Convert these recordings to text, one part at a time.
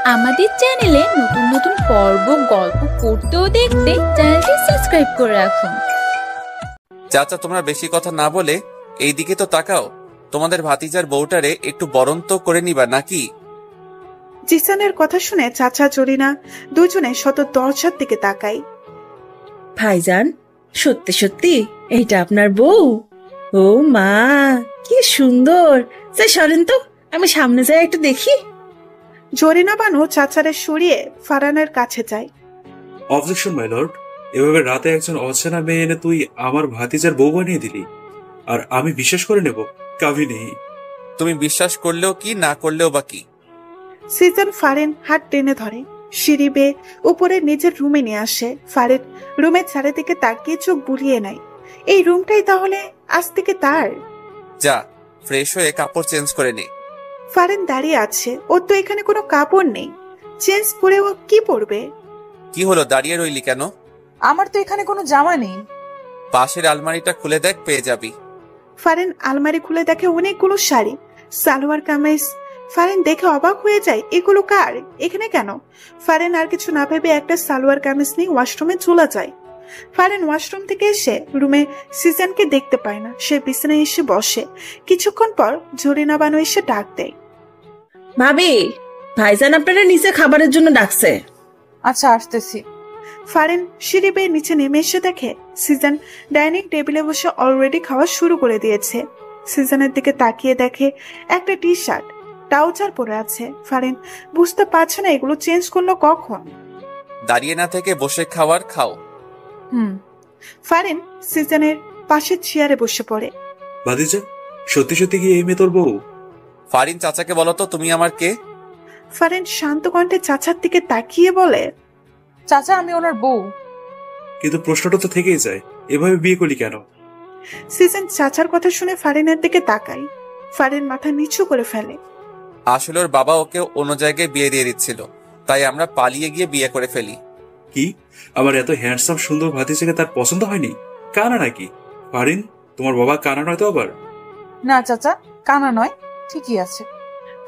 আমাদের চ্যানেলে নতুন নতুন পর্ব গল্প পড়তে ও দেখতে চ্যানেলটি সাবস্ক্রাইব করে রাখুন। চাচা, তোমরা বেশি কথা না বলে এই দিকে তো তাকাও। তোমাদের ভাতিজার বউটারে একটু বরণ তো করে নিবা নাকি? জিসানের কথা শুনে চাচা জরিনা দুজনে শত দরজার দিকে তাকায়। ভাইজান, সত্যি সত্যি এইটা আপনার বউ? ও মা, কি সুন্দর! সরেন তো, আমি সামনে যাই একটু দেখি। জরিনা বানু চাচারে সরিয়ে ফারহানের কাছে যায়। অবজেকশন মাই লর্ড, এভাবে রাতে একজন অচেনা মেয়ে এনে তুই আমার ভাতিজার বউ বানিয়ে দিলি, আর আমি বিশ্বাস করে নেব? কাভি নেই। তুমি বিশ্বাস করলেও কি, না করলেও বা কি? সিজন ফারেন হাত টেনে ধরে, সিঁড়ি বেয়ে উপরে নিজের রুমে নিয়ে আসে। ফারেন রুমের চারিদিকে তাকিয়ে চোখ বুলিয়ে নেয়। এই রুমটাই তাহলে আজ থেকে তার। যা, ফ্রেশ হয়ে কাপড় চেঞ্জ করে নে। ফারেন দাঁড়িয়ে আছে, ওর তো এখানে কোনো কাপড় নেই। চেঞ্জ করে ও কি পরবে? কি হলো, দাঁড়িয়ে রইলি কেন? আমার তো এখানে কোনো জামা নেই। পাশের আলমারিটা খুলে দেখ, পেয়ে যাবি। ফারেন আলমারি খুলে দেখে অনেকগুলো শাড়ি, সালোয়ার কামিজ। ফারেন দেখে অবাক হয়ে যায়, এগুলো কার, এখানে কেন? ফারেন আর কিছু না ভেবে একটা সালোয়ার কামিজ নিয়ে ওয়াশরুমে চলে যায়। ফারেন ওয়াশরুম থেকে এসে রুমে সিজনকে দেখতে পায় না। সে বিছানায় এসে বসে। কিছুক্ষণ পর জরিনা বানু এসে ডাক দেয়। ভাবি, ভাইজান আপনারা নিচে খাবারের জন্য ডাকছে। আচ্ছা, আসতেছি। ফারেন সিঁড়ি বেয়ে নিচে নেমে এসে দেখে সিজন ডাইনিং টেবিলে বসে অলরেডি খাওয়া শুরু করে দিয়েছে। সিজনের দিকে তাকিয়ে দেখে একটা টি শার্ট ট্রাউজার পরে আছে। ফারেন বুঝতে পারছে না এগুলো চেঞ্জ করলো কখন। দাঁড়িয়ে না থেকে বসে খাওয়ার খাও। ফারেন সিজনের পাশে চেয়ারে বসে পড়ে। ভাতিজা, সত্যি সত্যি কি এই মেয়ে তোর বউ? ফারিন, চাচাকে বলো তো তুমি আমার কে? ফারেন শান্ত কণ্ঠে চাচার দিকে তাকিয়ে বলে, চাচা, আমি ওনার বউ। কিন্তু প্রশ্নটা তো থেকেই যায়, এভাবে বিয়ে করলি কেন? সিজন চাচার কথা শুনে ফারেনের দিকে তাকায়। ফারেন মাথা নিচু করে ফেলে। আসলে ওর বাবা ওকে অন্য জায়গায় বিয়ে দিয়ে দিচ্ছিল, তাই আমরা পালিয়ে গিয়ে বিয়ে করে ফেলি। কি, আমার এত হ্যান্ডসাম সুন্দর ভাতিজাকে তার পছন্দ হয়নি? কানা নাকি? ফারিন, তোমার বাবা কানা নয় তো আবার? না চাচা, কানা নয়, ঠিকই আছে।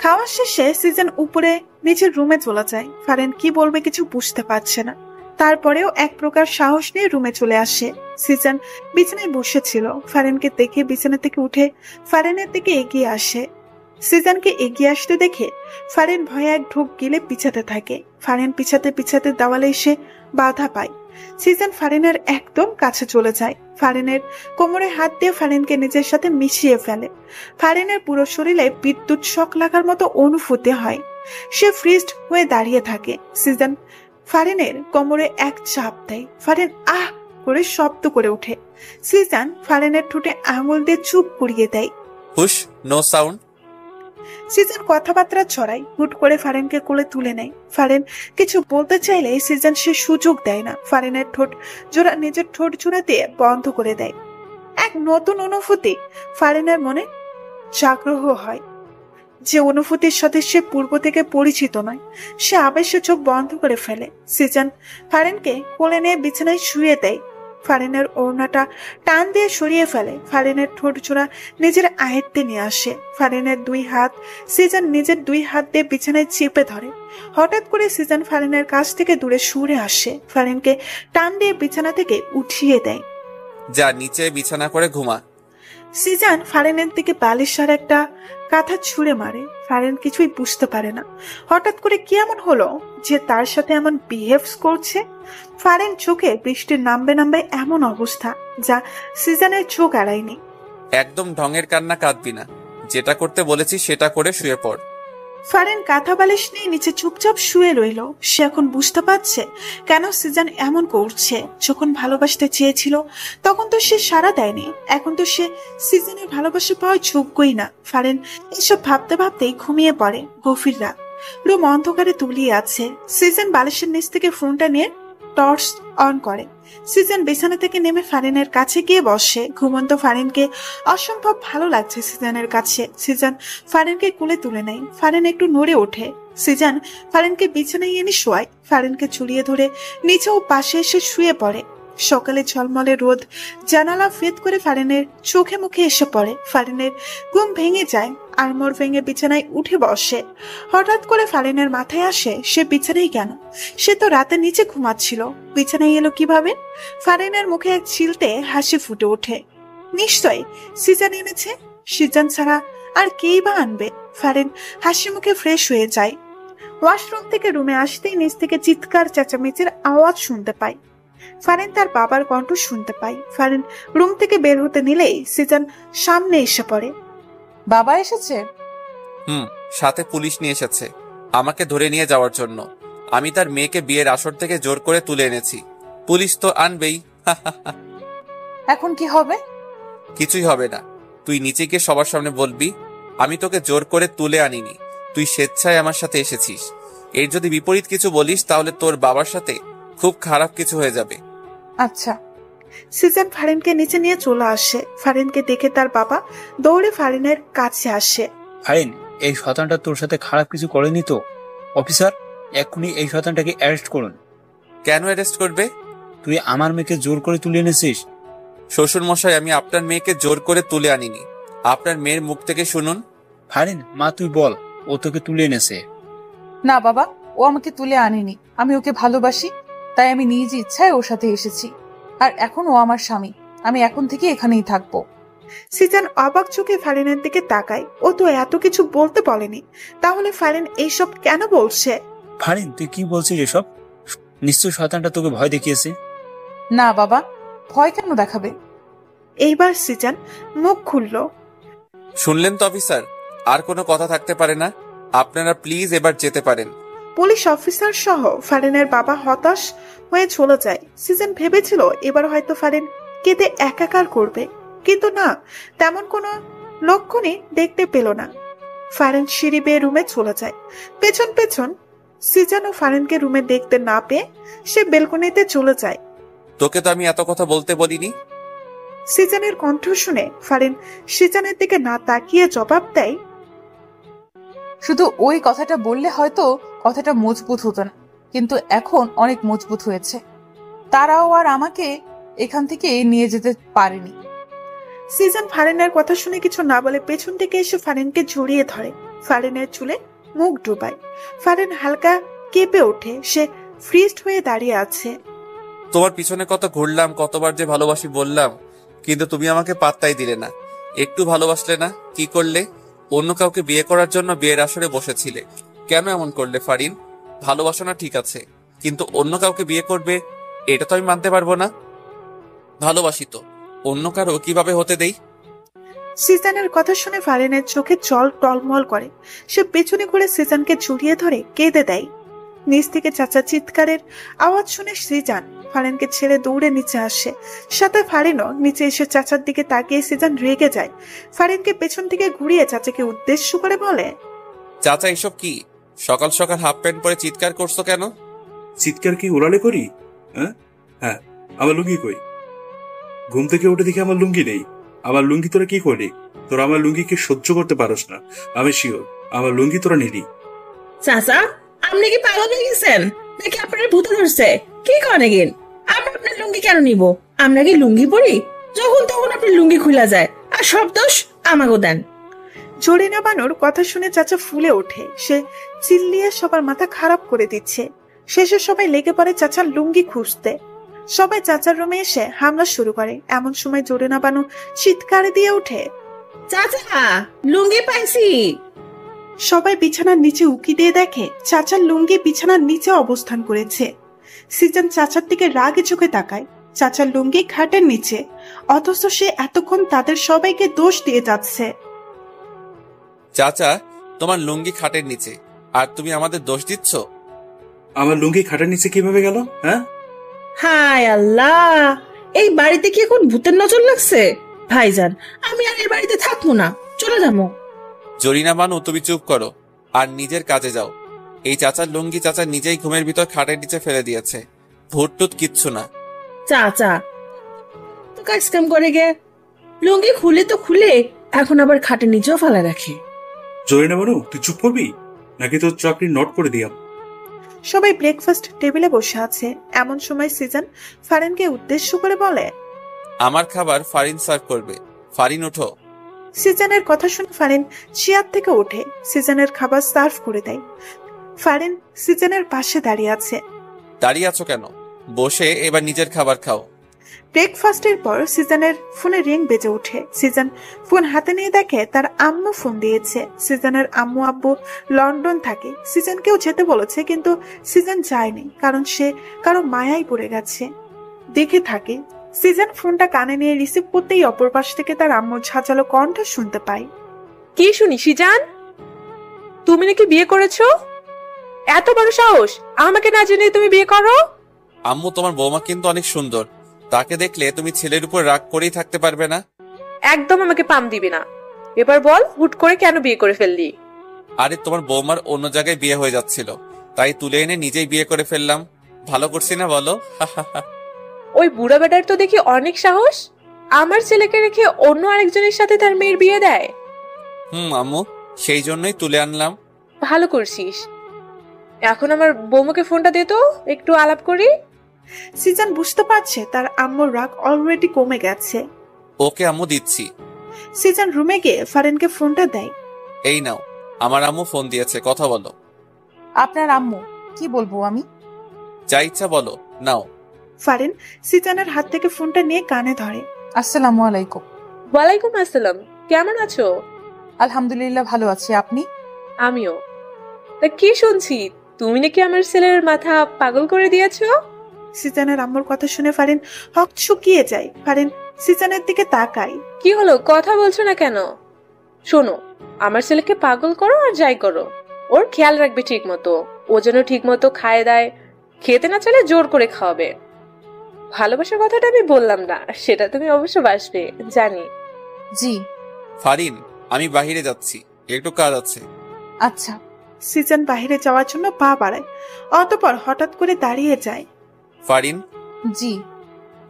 খাওয়া শেষে সিজন উপরে নিজের রুমে চলে যায়। ফারেন কি বলবে কিছু বুঝতে পারছে না। তারপরেও এক প্রকার সাহস নিয়ে রুমে চলে আসে। সিজন বিছানায় বসেছিল। ফারেনকে দেখে বিছানা থেকে উঠে ফারেনের দিকে এগিয়ে আসে। সিজনকে এগিয়ে আসতে দেখে ফারেন ভয়ে এক ঢোক গিলে পিছাতে থাকে। ফারেন পিছাতে পিছাতে দেওয়ালে এসে বাধা পায়। সিজন ফারেনের একদম কাছে চলে যায়। ফারেনের কোমরে হাত দিয়ে ফারেনকে নিজের সাথে মিশিয়ে ফেলে। ফারেনের পুরো শরীরে বিদ্যুৎ শক লাগার মতো অনুভূতি হয়। সে ফ্রিজড হয়ে দাঁড়িয়ে থাকে। সিজন ফারেনের কোমরে এক চাপ দেয়। ফারেন আহ করে শব্দ করে ওঠে। সিজন ফারেনের ঠোঁটে আঙুল দিয়ে চুপ করিয়ে দেয়। হুশ, নো সাউন্ড। সিজন কথাবার্তা ছড়ায়। হুট করে ফারেনকে কোলে তুলে নেয়। ফারেন কিছু বলতে চাইলে সিজন সে সুযোগ দেয় না। ফারেনের ঠোঁট জোড়া নিজের ঠোঁট জোড়া দিয়ে বন্ধ করে দেয়। এক নতুন অনুভূতি ফারেনের মনে জাগ্রহ হয়, যে অনুভূতির সাথে সে পূর্ব থেকে পরিচিত নয়। সে আবেশে চোখ বন্ধ করে ফেলে। সিজন ফারেনকে কোলে নিয়ে বিছানায় শুয়ে দেয়। ফারেনের ওড়নাটা টান দিয়ে সরিয়ে ফেলে। ফারেনের ঠোঁট জোড়া নিজের আয়ত্তে নিয়ে আসে। ফারেনের দুই হাত সিজন নিজের দুই হাত দিয়ে বিছানায় চেপে ধরে। হঠাৎ করে সিজন ফারেনের কাছ থেকে দূরে সরে আসে। ফারেনকে টান দিয়ে বিছানা থেকে উঠিয়ে দেয়। যা, নিচে বিছানা করে ঘুমা। সিজন ফারেনের দিকে বালিশ আর একটা কাঁথা ছুঁড়ে মারে। ফারেন কিছুই বুঝতে পারে না হঠাৎ করে কি এমন হলো যে তার সাথে এমন বিহেভস করছে। ফারেন চোখে বৃষ্টির নামবে নামবে এমন অবস্থা যা সিজনের চোখ এড়ায়নি। একদম ঢঙের কান্না কাঁদবি না। যেটা করতে বলেছি সেটা করে শুয়ে পড়। ফারেন কাঁথা বালিশ নিয়ে নিচে চুপচাপ শুয়ে রইল। সে এখন বুঝতে পারছে কেন সিজন এমন করছে। যখন ভালোবাসতে চেয়েছিল তখন তো সে সাড়া দেয়নি। এখন তো সে সিজনের ভালোবাসা পাওয়ার যোগ্যই না। ফারেন এসব ভাবতে ভাবতেই ঘুমিয়ে পড়ে। গভীর রাত, রুম অন্ধকারে তুলিয়ে আছে। সিজন বালিশের নিচ থেকে ফোনটা নিয়ে টর্চ অন করে। সিজন বিছানা থেকে নেমে ফারেনের কাছে গিয়ে বসে। ঘুমন্ত ফারেনকে অসম্ভব ভালো লাগছে সিজনের কাছে। সিজন ফারেনকে কোলে তুলে নেয়। ফারেন একটু নড়ে ওঠে। সিজন ফারেনকে বিছানায় এনে শোয়ায়। ফারেনকে চুলিয়ে ধরে নিচে ও পাশে এসে শুয়ে পড়ে। সকালে ঝলমলে রোদ জানালা ফেদ করে ফারিনের চোখে মুখে এসে পড়ে। ফারিনের ঘুম ভেঙে যায়, আড়মোড় ভেঙে বিছানায় উঠে বসে। হঠাৎ করে ফারিনের মাথায় আসে সে বিছানায় কেন? সে তো রাতে নিচে ঘুমাচ্ছিল, বিছানায় এলো কিভাবে? ফারিনের মুখে এক চিলতে হাসি ফুটে ওঠে। নিশ্চয়ই সিজান এনেছে, সিজান ছাড়া আর কেই বা আনবে? ফারিন হাসি মুখে ফ্রেশ হয়ে যায়। ওয়াশরুম থেকে রুমে আসতেই নিচ থেকে চিৎকার চেঁচামেচির আওয়াজ শুনতে পায়। ফারিন তার বাবার কণ্ঠ শুনতে পায়। ফারিন রুম থেকে বের হতে নিলেই সিজান সামনে এসে পড়ে। বাবা এসেছে? সাথে পুলিশ নিয়ে এসেছে আমাকে ধরে নিয়ে যাওয়ার জন্য। আমি তার মেয়েকে বিয়ের আসর থেকে জোর করে তুলে এনেছি। পুলিশ তো আনবেই। এখন কি হবে? কিছুই হবে না। তুই নিচে গিয়ে সবার সামনে বলবি আমি তোকে জোর করে তুলে আনিনি, তুই স্বেচ্ছায় আমার সাথে এসেছিস। এর যদি বিপরীত কিছু বলিস তাহলে তোর বাবার সাথে খুব খারাপ কিছু হয়ে যাবে। আচ্ছা। সিজান ফারিনকে নিচে নিয়ে চলে আসে। ফারিনকে দেখে তার বাবা দৌড়ে ফারিনের কাছে আসে। ফারিন, এই শয়তানটা তোর সাথে খারাপ কিছু করেনি তো? অফিসার, এক্ষুনি এই শয়তানটাকে অ্যারেস্ট করুন। কেন অ্যারেস্ট করবে? তুই আমার মেয়েকে জোর করে তুলে এনেছিস। শ্বশুর মশাই, আমি আপনার মেয়েকে জোর করে তুলে আনিনি, আপনার মেয়ের মুখ থেকে শুনুন। ফারিন, মা তুই বল, ও তোকে তুলে এনেছে। না বাবা, ও আমাকে তুলে আনেনি। আমি ওকে ভালোবাসি, তাই আমি নিজ ইচ্ছায় ওর সাথে এসেছি। আর এখন ও আমার স্বামী, আমি এখন থেকে এখানেই থাকবো। সিজান অবাক চোখে ফারিনের দিকে তাকায়। ও তো এত কিছু বলতে বলেনি, তাহলে ফারিন এইসব কেন বলছে? ফারিন, তুই কি বলছিস এসব? নিশ্চয় শয়তানটা তোকে ভয় দেখিয়েছে। না বাবা, ভয় কেন দেখাবে? এইবার সিজান মুখ খুলল। শুনলেন তো অফিসার, আর কোনো কথা থাকতে পারে না। আপনারা প্লিজ এবার যেতে পারেন। পুলিশ অফিসার সহ ফারিনের বাবা হতাশ হয়ে চলে যায়। সিজন ভেবেছিল এবার হয়তো ফারিন কেঁদে একাকার করবে, কিন্তু না, তেমন কোনো লক্ষণই দেখতে পেল না। ফারিন সিঁড়ি বেয়ে রুমে চলে যায়। পেছন পেছন সিজন ও ফারিনকে রুমে দেখতে না পেয়ে সে বেলকনিতে চলে যায়। তোকে তো আমি এত কথা বলতে বলিনি। সিজনের কণ্ঠ শুনে ফারিন সিজনের দিকে না তাকিয়ে জবাব দেয়, শুধু ওই কথাটা বললে হয়তো কথাটা মজবুত হতো না, কিন্তু এখন অনেক মজবুত হয়েছে। তারাও আর আমাকে এখান থেকে নিয়ে যেতে পারেনি। সিজন ফারিনের কথা শুনে কিছু না বলে পেছন থেকে এসে ফারিনকে জড়িয়ে ধরে। ফারিনের চুলে মুখ ডুবায়। ফারিন হালকা কেঁপে ওঠে। সে ফ্রিজড হয়ে দাঁড়িয়ে আছে। তোমার পিছনে কত ঘুরলাম, কতবার যে ভালোবাসি বললাম, কিন্তু তুমি আমাকে পাত্তাই দিলে না। একটু ভালোবাসলে না। কি করলে? অন্য কাউকে বিয়ে করার জন্য বিয়ের আসরে বসেছিলে। কেন এমন করলে ফারিন? ভালোবাসা না ঠিক আছে, কিন্তু অন্য কাউকে বিয়ে করবে এটা তো আমি মানতে পারবো না। ভালোবাসি তো, অন্য কারো কিভাবে হতে দেই? সিজানের কথা শুনে ফারিনের চোখে জল টলমল করে। সে পেছনে ঘুরে সিজানকে জড়িয়ে ধরে কেঁদে দেয়। নিচ থেকে চাচা চিৎকারের আওয়াজ শুনে সিজান ফারিনকে ছেড়ে দৌড়ে নিচে আসে। সাথে ফারিনও নিচে এসে চাচার দিকে তাকিয়ে সিজান রেগে যায়। ফারিনকে পেছন থেকে ঘুরিয়ে চাচাকে উদ্দেশ্য করে বলে, চাচা এসব কি? সকাল সকাল হাফ প্যান্ট পরে চিৎকার করছো কেন? চিৎকার কি উড়ালে করি? হ্যাঁ, আমার লুঙ্গি কই? ঘুম থেকে উঠে দেখি আমার লুঙ্গি নেই। আমার লুঙ্গি তোরা কি করলি? তোরা আমার লুঙ্গিকে সহ্য করতে পারস না, আমি শিওর। আমার লুঙ্গি তোরা নিলি। চাচা, আপনি কি পাগল হয়ে গেছেন নাকি আপনার ভূতে ধরছে? কি করেন গেন? আমরা আপনার লুঙ্গি কেন নিব? আমরা কি লুঙ্গি পরি? যখন তখন আপনার লুঙ্গি খুলা যায়, আর সব দোষ আমাকে দেন। জরিনা বানুর কথা শুনে চাচা ফুলে ওঠে। সে চিল্লিয়ে সবার মাথা খারাপ করে দিচ্ছে। শেষে সবাই লেগে পড়ে চাচার লুঙ্গি খুঁজতে। সবাই চাচার রুমে এসে হামলা শুরু করে। এমন সময় জরিনা বানু চিৎকার দিয়ে ওঠে, চাচা, লুঙ্গি পাইছি। সবাই বিছানার নিচে উকি দিয়ে দেখে চাচার লুঙ্গি বিছানার নিচে অবস্থান করেছে। সিজন চাচার দিকে রাগে চোখে তাকায়। চাচার লুঙ্গি খাটের নিচে, অথচ সে এতক্ষণ তাদের সবাইকে দোষ দিয়ে যাচ্ছে। চাচা, তোমার লুঙ্গি খাটের নিচে, আর তুমি আমাদের দোষ দিচ্ছ? আমার লুঙ্গি খাটের নিচে কিভাবে গেল? হ্যাঁ, হায় আল্লাহ, এই বাড়িতে কি এখন ভূতের নজর লাগছে? ভাইজান, আমি আর এই বাড়িতে থাকবো না, চলে যাবো। জরিনা বানু, তুমি চুপ করো আর নিজের কাজে যাও। এই চাচার লুঙ্গি চাচা নিজেই ঘুমের ভিতর খাটের নিচে ফেলে দিয়েছে। ভূত টুত কিচ্ছু না। চাচা তো কাজ কাম করে গে, লুঙ্গি খুলে তো খুলে, এখন আবার খাটের নিচেও ফেলা রাখে। জরিনা বানু, তুই চুপ করবি নাকি তোর চাকরি নট করে দিয়াম? সবাই ব্রেকফাস্ট টেবিলে বসে আছে। এমন সময় সিজন ফারিনকে উদ্দেশ্য করে বলে, আমার খাবার ফারিন সার্ভ করবে। ফারিন ওঠো। সিজনের কথা শুনে ফারিন চেয়ার থেকে ওঠে, সিজনের খাবার সার্ভ করে দেয়। ফারিন সিজনের পাশে দাঁড়িয়ে আছে। দাঁড়িয়ে আছো কেন? বসে এবার নিজের খাবার খাও। ব্রেকফাস্টের পর সিজনের ফোনে রিং বেজে ওঠে। সিজন ফোন হাতে নিয়ে দেখে তার আম্মু ফোন দিয়েছে। সিজনের আম্মু আব্বু লন্ডন থাকে। সিজনকেও যেতে বলেছে, কিন্তু সিজন যায়নি, কারণ সে কারো মায়ায় পড়ে গেছে। দেখে থাকে। সিজন ফোনটা কানে নিয়ে রিসিভ করতেই অপর পাশ থেকে তার আম্মুর ঝাঁঝালো কণ্ঠ শুনতে পায়। কি শুনি সিজান? তুমি নাকি বিয়ে করেছো? এত বড় সাহস, আমাকে না জেনে তুমি বিয়ে করো? আম্মু, তোমার বৌমা কিন্তু অনেক সুন্দর। তাকে দেখলে তুমি ছেলের উপর রাগ করেই থাকতে পারবে না। একদম আমাকে পাম দিবি না। এবার বল, হুট করে কেন বিয়ে করে ফেললি? আরে, তোমার বৌমার অন্য জায়গায় বিয়ে হয়ে যাচ্ছিল, তাই তুলে এনে নিজেই বিয়ে করে ফেললাম। ভালো করছি না বলো? ওই বুড়া বেটার তো দেখি অনেক সাহস, আমার ছেলেকে রেখে অন্য আরেকজনের সাথে তার মেয়ের বিয়ে দেয়। আম্মু, সেই জন্যই তুলে আনলাম। ভালো করছিস। এখন আমার বৌমাকে ফোনটা দে তো, একটু আলাপ করি। সিজন বুঝতে পারছে তার আম্মুর রাগ অলরেডি কমে গেছে। ওকে আম্মু, দিচ্ছি। সিজন রুমে গিয়ে ফারিনকে ফোনটা দেয়। এই নাও, আমার আম্মু ফোন দিয়েছে, কথা বলো। আপনার আম্মু? কি বলবো আমি? যা ইচ্ছা বলো, নাও। ফারিন সিজনের হাত থেকে ফোনটা নিয়ে কানে ধরে। আসসালামু আলাইকুম। ওয়ালাইকুম আসসালাম। কেমন আছো? আলহামদুলিল্লাহ, ভালো আছি। আপনি? আমিও। তা কি শুনছি, তুমি নাকি আমার ছেলের মাথা পাগল করে দিয়েছো? সিজনের আম্মুর কথা শুনে ফারিন হক শুকিয়ে যায়। ফারিন সিজনের দিকে তাকায়। কি হলো, কথা বলছো না কেন? শোনো, আমার ছেলেকে পাগল করো আর যাই করো, ওর খেয়াল রাখবে ঠিক মতো। ও যেন ঠিক মতো খায় দায়, খেতে না চাইলে জোর করে খাওয়াবে। ভালোবাসার কথাটা আমি বললাম না, সেটা তুমি অবশ্য বাসবে, জানি। জি। ফারিন, আমি বাহিরে যাচ্ছি, একটু কাজ আছে। আচ্ছা। সিজন বাহিরে যাওয়ার জন্য পা বাড়ায়, অতঃপর হঠাৎ করে দাঁড়িয়ে যায়। ফারিন, জি।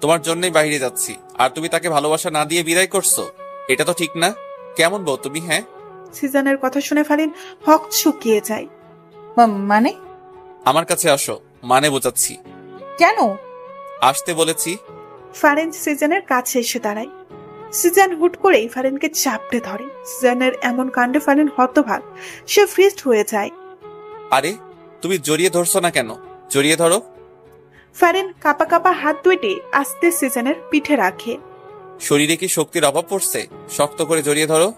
তোমার জন্যই বাহিরে যাচ্ছি, আর তুমি তাকে ভালোবাসা না দিয়ে বিদায় করছো? এটা তো ঠিক না। কেমন বউ তুমি? হ্যাঁ। সিজনের কথা শুনে ফারিন হক শুকিয়ে যায়। মানে? আমার কাছে আসো, মানে বোঝাচ্ছি। কেন? আসতে বলেছি। ফারিন সিজনের কাছে এসে দাঁড়ায়। সিজন হুট করেই ফারিনকে চাপড়ে ধরে। সিজনের এমন কাণ্ডে ফারিন হতবাক, সে ফ্রিজড হয়ে যায়। আরে, তুমি জড়িয়ে ধরছো না কেন? জড়িয়ে ধরো। ফারিন কাপা কাপা হাত দুইটি আস্তে সিজনের পিঠে রাখে। শরীরে কি শক্তির অভাব পড়ছে? শক্ত করে জড়িয়ে ধরো।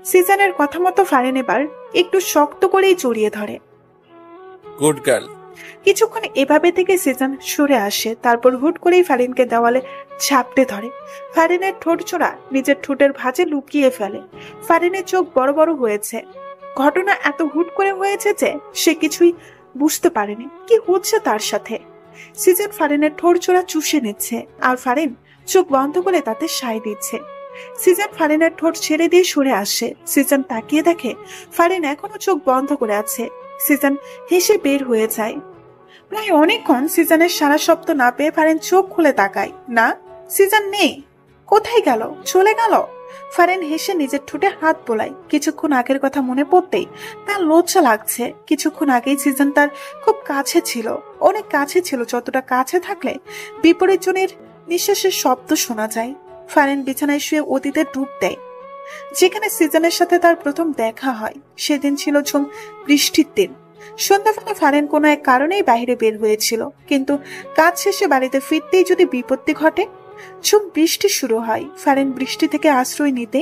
সিজনের কথা মতো ফারিন এবার একটু শক্ত করেই জড়িয়ে ধরে। Good girl. কিছুক্ষণ এভাবে থেকে সিজন সরে আসে, তারপর হুট করেই ফারিনকে দেওয়ালে ঝাপটে ধরে। ফারিনের ঠোঁট চোরা নিজের ঠোঁটের ভাঁজে লুকিয়ে ফেলে। ফারিনের চোখ বড় বড় হয়েছে। ঘটনা এত হুট করে হয়েছে যে সে কিছুই বুঝতে পারেনি কি হচ্ছে তার সাথে। সিজন ফারিনের ঠোঁট চোরা চুষে নিচ্ছে, আর ফারিন চোখ বন্ধ করে তাতে সায় দিচ্ছে। সিজন ফারিনের ঠোঁট ছেড়ে দিয়ে সরে আসে। সিজন তাকিয়ে দেখে ফারিন এখনো চোখ বন্ধ করে আছে। সিজন হেসে বের হয়ে যায়। প্রায় অনেকক্ষণ সিজনের সারা শব্দ না পেয়ে ফারিন চোখ খুলে তাকায়। না, সিজন নেই। কোথায় গেল? চলে গেল? ফারিন হেসে নিজের ঠোঁটে হাত বোলায়। কিছুক্ষণ আগের কথা মনে পড়তেই তার লজ্জা লাগছে। কিছুক্ষণ আগেই সিজন তার খুব কাছে ছিল, অনেক কাছে ছিল, যতটা কাছে থাকলে বিপরীত জনের নিঃশ্বাসের শব্দ শোনা যায়। ফারিন বিছানায় শুয়ে অতীতে ডুব দেয়, যেখানে সিজনের সাথে তার প্রথম দেখা হয়। সেদিন ছিল ঝুম বৃষ্টির দিন। সন্ধ্যাবেলা ফারিন কোনো এক কারণেই বাইরে বের হয়েছিল, কিন্তু কাজ শেষে বাড়িতে ফিরতেই যদি বিপত্তি ঘটে। ঝুম বৃষ্টি শুরু হয়। ফারিন বৃষ্টি থেকে আশ্রয় নিতে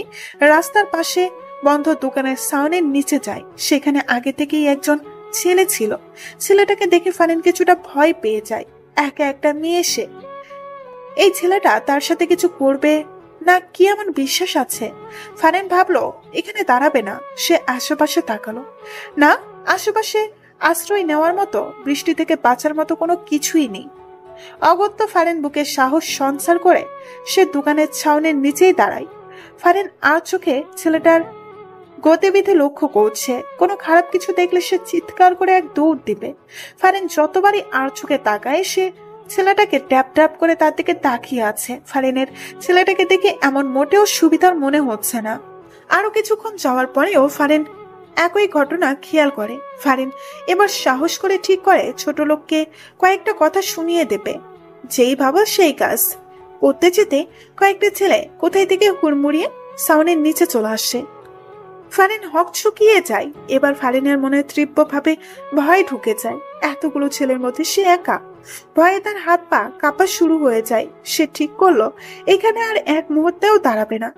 রাস্তার পাশে বন্ধ দোকানের সাউনের নিচে যায়। সেখানে আগে থেকেই একজন ছেলে ছিল। ছেলেটাকে দেখে ফারিন কিছুটা ভয় পেয়ে যায়। একা একটা মেয়ে সে। এই ছেলেটা তার সাথে কিছু করবে না কি এমন বিশ্বাস আছে? ফারিন ভাবলো এখানে দাঁড়াবে না। সে আশেপাশে তাকালো। না, আশেপাশে আশ্রয় নেওয়ার মতো, বৃষ্টি থেকে বাঁচার মতো কোনো কিছুই নেই। অগত্যা ফারিন বুকে সাহস সঞ্চার করে সে দোকানের ছাউনের নিচেই দাঁড়ায়। ফারিন আর চোখে ছেলেটার গতিবিধি লক্ষ্য করছে। কোনো খারাপ কিছু দেখলে সে চিৎকার করে এক দৌড় দিবে। ফারিন যতবারই আর চোখে তাকায়, সে ছেলেটাকে ট্যাপ ট্যাপ করে তার দিকে তাকিয়ে আছে। ফারিনের ছেলেটাকে দেখে এমন মোটেও সুবিধার মনে হচ্ছে না। আরো কিছুক্ষণ যাওয়ার পরেও ফারিন একই ঘটনা খেয়াল করে ফারিন। এবার সাহস করে ঠিক করে ছোট লোককে কয়েকটা কথা শুনিয়ে দেবে। যেই ভাবা সেই কাজ করতে যেতে কয়েকটা ছেলে কোথায় থেকে হুড়মুড়িয়ে সাউনের নিচে চলে আসে। ফারিন হকচকিয়ে যায়। এবার ফারিনের মনে তীব্রভাবে ভয় ঢুকে যায়। এতগুলো ছেলের মধ্যে সে একা। ভয়ে তার হাত পা কাঁপা শুরু হয়ে যায়। সে ঠিক করলো এখানে আর এক মুহূর্তেও দাঁড়াবে না।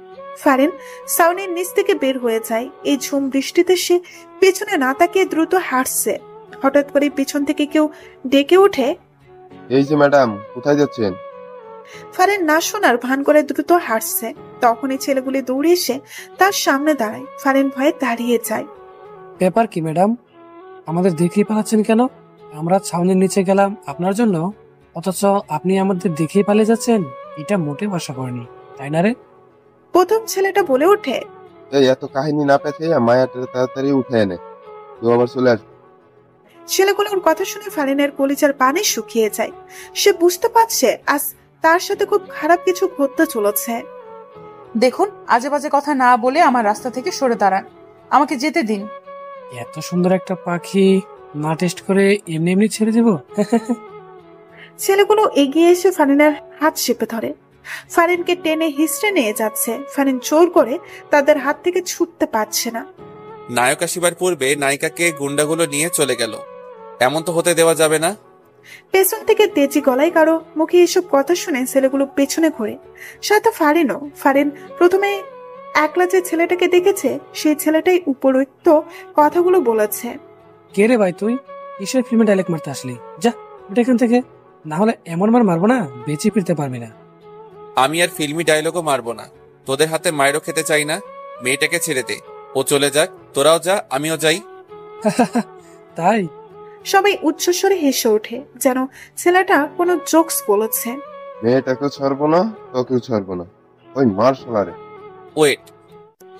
ফারিন সাউনের নিচ থেকে বের হয়ে যায়। এই ঝুম বৃষ্টিতে সে পেছনে না তাকিয়ে দ্রুত হাঁটছে। হঠাৎ করে পিছন থেকে কেউ ডেকে ওঠে, এই যে ম্যাডাম, কোথায় যাচ্ছেন? ফারিন না শোনার ভান করে দ্রুত হাঁটছে। তখনই ছেলেগুলি দৌড়ে এসে তার সামনে দাঁড়ায়। ফারিন ভয়ে দাঁড়িয়ে যায়। ব্যাপার কি ম্যাডাম, আমাদের দেখেই পালাচ্ছেন কেন? আমরা ছাউনির নিচে গেলাম আপনার জন্য, অথচ আপনি আমাদের দেখেই পালিয়ে যাচ্ছেন? এটা মোটেও আশা করিনি, তাই না রে? প্রথম ছেলেটা বলে ওঠে, এই এত কাহিনী না পেঁচাইয়া মায়াটা তাড়াতাড়ি উঠে এনে কেউ আবার চলে আসবে। ছেলেগুলোর কথা শুনে ফারিনের কলিজার পানি শুকিয়ে যায়। সে বুঝতে পারছে আজ তার সাথে খুব খারাপ কিছু ঘটতে চলেছে। দেখুন, আজে বাজে কথা না বলে আমার রাস্তা থেকে সরে দাঁড়ান, আমাকে যেতে দিন। এত সুন্দর একটা পাখি না টেস্ট করে এমনি এমনি ছেড়ে দেব? ছেলেগুলো এগিয়ে এসে ফারিনের হাত চেপে ধরে। ফারিনকে টেনে হিস্ট্রে নিয়ে যাচ্ছে। ফারিন জোর করে তাদের হাত থেকে ছুটতে পারছে না। নায়ক আসিবার পূর্বে নায়িকাকে গুন্ডাগুলো নিয়ে চলে গেল। এমন তো হতে দেওয়া যাবে না। পেছন থেকে তেজি গলায় কারো মুখে এসব কথা শুনে ছেলেগুলো পেছনে ঘুরে। সাথে ফারিনও। ফারিন প্রথমে একলা যে ছেলেটাকে দেখেছে সেই ছেলেটাই উপরোক্ত কথাগুলো বলেছে। কে রে ভাই তুই? কিসের ফিল্মে ডায়লগ মারতে আসলি? যা উঠে এখান থেকে, না হলে এমন মার মারবো না বেঁচে ফিরতে পারবি না। আমি আর ফিল্মি ডায়লগও মারবো না। তোদের হাতে মায়েরও খেতে চাই না। মেয়েটাকে ছেড়ে দে, ও চলে যাক। তোরাও যা, আমিও যাই। তাই? সবাই উচ্চস্বরে হেসে ওঠে, যেন ছেলেটা কোনো জোকস বলেছে। মেয়েটাকেও ছাড়বো না, তোকেও ছাড়বো না, ওই মার শালারে। ওয়েট।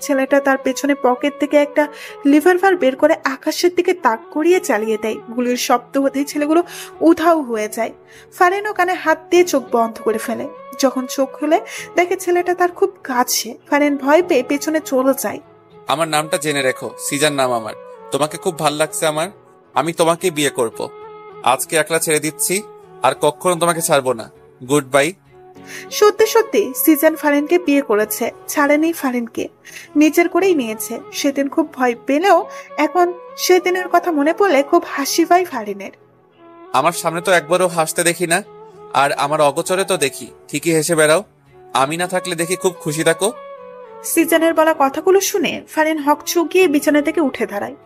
ছেলেটা তার পেছনে পকেট থেকে একটা লিভারভার বের করে আকাশের দিকে তাক করিয়ে চালিয়ে দেয়। গুলির শব্দ হতেই ছেলেগুলো উধাও হয়ে যায়। ফারিনও কানে হাত দিয়ে চোখ বন্ধ করে ফেলে। যখন চোখ খুলে দেখে ছেলেটা তার খুব কাছে। ফারিন ভয় পেয়ে পেছনে চলে যায়। আমার নামটা জেনে রেখো, সিজান নাম আমার। তোমাকে খুব ভাল লাগছে আমার। আমি তোমাকে বিয়ে করব। আজকে একলা ছেড়ে দিচ্ছি, আর কখনো তোমাকে ছাড়বো না। Good bye. সত্যি সত্যি সিজন ফারিনকে বিয়ে করেছে, ছাড়েনি ফারিনকে, নিজের করেই নিয়েছে। সেদিন খুব ভয় পেলেও এখন সেদিনের কথা মনে পড়লে খুব হাসি পায় ফারিনের। আমার সামনে তো একবারও হাসতে দেখি না, আর আমার অগোচরে তো দেখি ঠিকই হেসে বেড়াও। আমি না থাকলে দেখি খুব খুশি থাকো। সিজনের বলা কথাগুলো শুনে ফারিন হকচকিয়ে বিছানা থেকে উঠে দাঁড়ায়।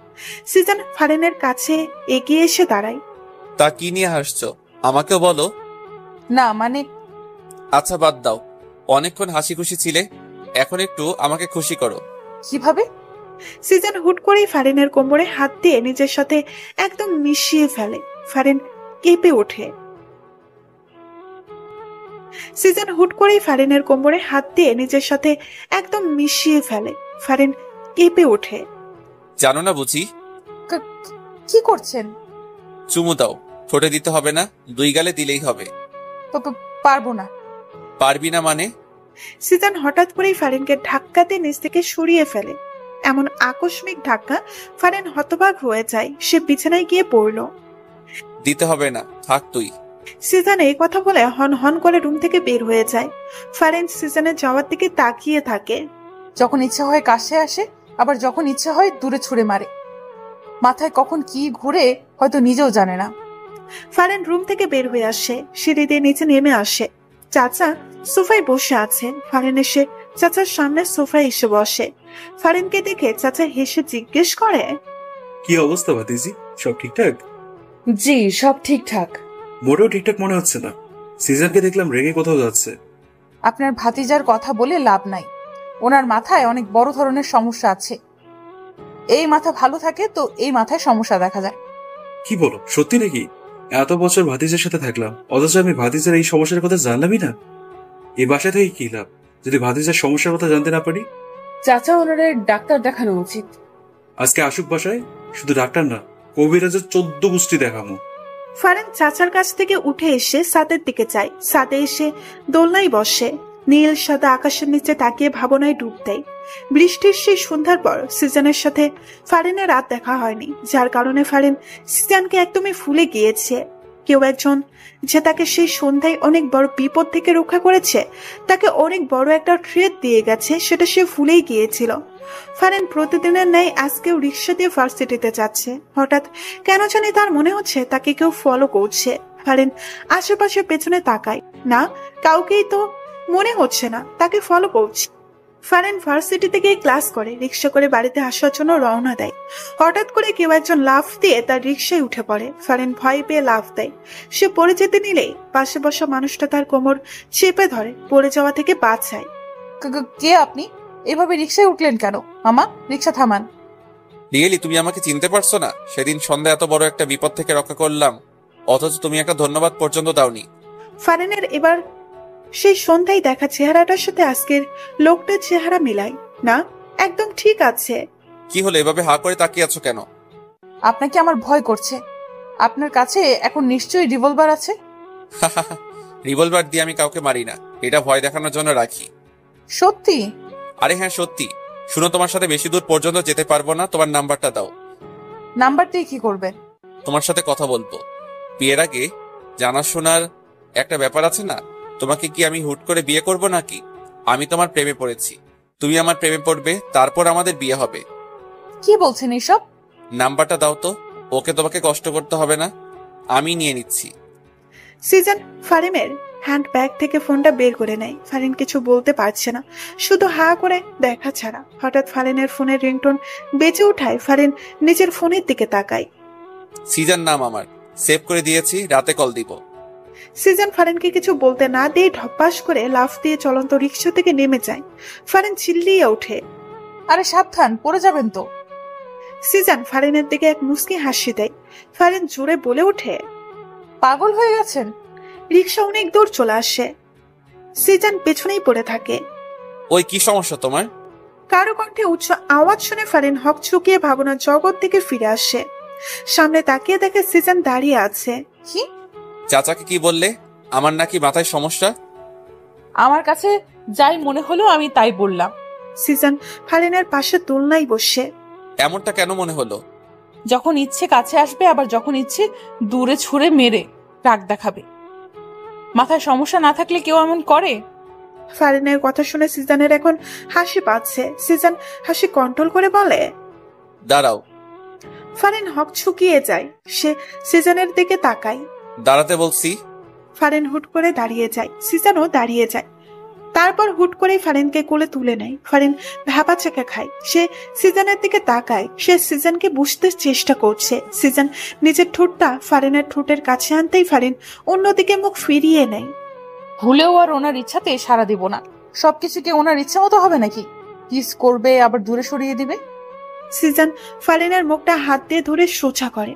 সিজন ফারিনের কাছে এগিয়ে এসে দাঁড়ায়। তা কি নিয়ে হাসছো? আমাকেও বলো। না মানে, আচ্ছা বাদ দাও, অনেকক্ষণ হাসি খুশি ছিলে, এখন একটু আমাকে খুশি করো। কিভাবে? সিজন হুট করেই ফারিনের কোমরে হাত দিয়ে নিজের সাথে একদম মিশিয়ে ফেলে। ফারিন কেঁপে ওঠে। সিজন হুট করেই ফারিনের কোমরে হাত দিয়ে নিজের সাথে একদম মিশিয়ে ফেলে। ফারিন কেঁপে ওঠে। জানো না বুঝি? কি করছেন? চুমু দাও। ঠোঁটে দিতে হবে না, দুই গালে দিলেই হবে। পারবো না। পারবি না মানে? সিজন হঠাৎ করেই ফারিনকে ধাক্কাতে নিচ থেকে সরিয়ে ফেলে। এমন আকস্মিক ধাক্কা ফারিন হতবাক হয়ে যায়। সে বিছানায় গিয়ে পড়ল। দিতে হবে না, থাক তুই। সিজন এই কথা বলে হন হন করে রুম থেকে বের হয়ে যায়। ফারিন সিজনের যাওয়ার দিকে তাকিয়ে থাকে। যখন ইচ্ছা হয় কাছে আসে, আবার যখন ইচ্ছা হয় দূরে ছুঁড়ে মারে। মাথায় কখন কি ঘুরে হয়তো নিজেও জানে না। ফারিন রুম থেকে বের হয়ে আসে, সিঁড়ি দিয়ে নিচে নেমে আসে। চাচা সোফায় বসে আছে। ফারিন এসে চাচার সামনে সোফায় এসে বসে। ফারিনকে দেখে চাচা হেসে জিজ্ঞেস করে, কি অবস্থা ভাতিজি, সব ঠিকঠাক? জি, সব ঠিকঠাক। মোটেও ঠিকঠাক মনে হচ্ছে না। সিজনকে দেখলাম রেগে কোথাও যাচ্ছে। আপনার ভাতিজার কথা বলে লাভ নাই। ওনার মাথায় অনেক বড় ধরনের সমস্যা আছে। এই মাথা ভালো থাকে তো এই মাথায় সমস্যা দেখা যায়। কি বলো, সত্যি নাকি? এত বছর ভাতিজের সাথে থাকলাম, অথচ আমি ভাতিজের এই সমস্যার কথা জানলামই না। এই বাসা থেকে কি লাভ যদি ভাতিজের সমস্যার কথা জানতে না পারি? চাচা, ওনার ডাক্তার দেখানো উচিত। আজকে আসুক বাসায়, শুধু ডাক্তার না, কবিরাজের 14 গোষ্ঠী দেখামো। ফারিন চাচার কাছ থেকে উঠে এসে ছাদের দিকে যায়। ছাদে এসে দোলনায় বসে। নীল সাদা আকাশের নিচে তাকিয়ে ভাবনায় ডুব দেয়। বৃষ্টির সেই সন্ধ্যার পর সিজনের সাথে ফারিনের রাত দেখা হয়নি, যার কারণে ফারিন সিজনকে একদমই ভুলে গিয়েছে। কেউ একজন যে তাকে সেই সন্ধ্যায় অনেক বড় বিপদ থেকে রক্ষা করেছে, তাকে অনেক বড় একটা ট্রিট দিয়ে গেছে, সেটা সে ভুলেই গিয়েছিল। ফারিন প্রতিদিনের ন্যায় আজকেও রিক্সা দিয়ে ভার্সিটিতে যাচ্ছে। হঠাৎ কেন জানি তার মনে হচ্ছে তাকে কেউ ফলো করছে। ফারিন আশেপাশে পেছনে তাকায়, না কাউকেই তো মনে হচ্ছে না তাকে ফলো করছে। ফারিন ভার্সিটি থেকে ক্লাস করে রিক্সা করে বাড়িতে আসার জন্য রওনা দেয়। হঠাৎ করে কেউ একজন লাফ দিয়ে তার রিক্সায় উঠে পড়ে। ফারিন ভয় পেয়ে লাফ দেয়। সে পড়ে যেতে নিলেই পাশে বসা মানুষটা তার কোমর চেপে ধরে পড়ে যাওয়া থেকে বাঁচায়। কে আপনি? এভাবে রিক্সায় উঠলেন কেন? মামা, রিক্সা থামান। রিয়েলি তুমি আমাকে চিনতে পারছো না? সেদিন সন্ধ্যা এত বড় একটা বিপদ থেকে রক্ষা করলাম, অথচ তুমি একটা ধন্যবাদ পর্যন্ত দাওনি। ফারিনের এবার সেই সন্ধ্যায় দেখা চেহারাটার সাথে আজকের লোকটার চেহারা মিলাই না, একদম ঠিক আছে। কি হলো, এভাবে হা করে তাকিয়ে আছো কেন? আপনাকে আমার ভয় করছে। আপনার কাছে এখন নিশ্চয়ই রিভলভার আছে। রিভলভার দিয়ে আমি কাউকে মারি না, এটা ভয় দেখানোর জন্য রাখি। সত্যি? আরে হ্যাঁ সত্যি। শুনো, তোমার সাথে বেশি দূর পর্যন্ত যেতে পারবো না, তোমার নাম্বারটা দাও। নাম্বার দিয়ে কি করবেন? তোমার সাথে কথা বলবো। বিয়ের আগে জানাশোনার একটা ব্যাপার আছে না? তোমাকে কি আমি হুট করে বিয়ে করব নাকি? আমি তোমার প্রেমে পড়েছি, তুমি আমার প্রেমে পড়বে, তারপর আমাদের বিয়ে হবে। কি বলছেন এসব? নাম্বারটা দাও তো, ওকে তোমাকে কষ্ট করতে হবে না, আমি নিয়ে নিচ্ছি। সিজন ফারিনের হ্যান্ড ব্যাগ থেকে ফোনটা বের করে নেয়। ফারিন কিছু বলতে পারছে না, শুধু হা করে দেখা ছাড়া। হঠাৎ ফারিনের ফোনের রিংটোন বেজে উঠায়। ফারিন নিজের ফোনের দিকে তাকায়। সিজন নাম আমার, সেভ করে দিয়েছি, রাতে কল দিব। সিজন ফারিনকে কিছু বলতে না দিয়ে ঢপাস করে লাফ দিয়ে চলন্ত রিক্সা থেকে নেমে যায়। ফারিন চিল্লিয়ে ওঠে, আরে সাবধান, পড়ে যাবেন তো। সিজন ফারিনের দিকে এক মুচকি হাসি দেয়। ফারিন জোরে বলে ওঠে, পাগল হয়ে গেছেন? রিক্সা অনেক দূর চলে আসে। সিজন পেছনেই পড়ে থাকে। ওই কি সমস্যা তোমার? কারো কণ্ঠে উচ্চ আওয়াজ শুনে ফারিন হক চুকিয়ে ভাবনার জগৎ থেকে ফিরে আসে। সামনে তাকিয়ে দেখে সিজন দাঁড়িয়ে আছে। কি? চাচাকে কি বললে? আমার নাকি মাথায় সমস্যা? আমার কাছে যাই মনে হলো আমি তাই বললাম। সিজন ফারিনের পাশে দোলনায় বসে। এমনটা কেন মনে হলো? যখন ইচ্ছে কাছে আসবে, আবার যখন ইচ্ছে দূরে ছুঁড়ে মেরে রাগ দেখাবে। মাথায় সমস্যা না থাকলে কেউ এমন করে? ফারিনের কথা শুনে সিজনের এখন হাসি পাচ্ছে। সিজন হাসি কন্ট্রোল করে বলে, দাঁড়াও। ফারিন হক ছুকিয়ে যায়। সে সিজনের দিকে তাকায়। দাঁড়াতে বলছি। ফারিন হুট করে দাঁড়িয়ে যায়। সিজনও দাঁড়িয়ে যায়। তারপর হুট করে ফারিনকে কোলে তুলে নেয়। ফারিন ভাপা চেকে খায়। সে সিজনের দিকে তাকায়। সে সিজনকে বুঝতে চেষ্টা করছে। সিজন নিজের ঠোঁটটা ফারিনের ঠোঁটের কাছে আনতেই ফারিন অন্যদিকে মুখ ফিরিয়ে নেয়। ভুলেও আর ওনার ইচ্ছাতে সাড়া দিব না। সবকিছু কি ওনার ইচ্ছা মতো হবে নাকি? কিস করবে আবার দূরে সরিয়ে দিবে। সিজন ফারিনের মুখটা হাত দিয়ে ধরে সোজা করে।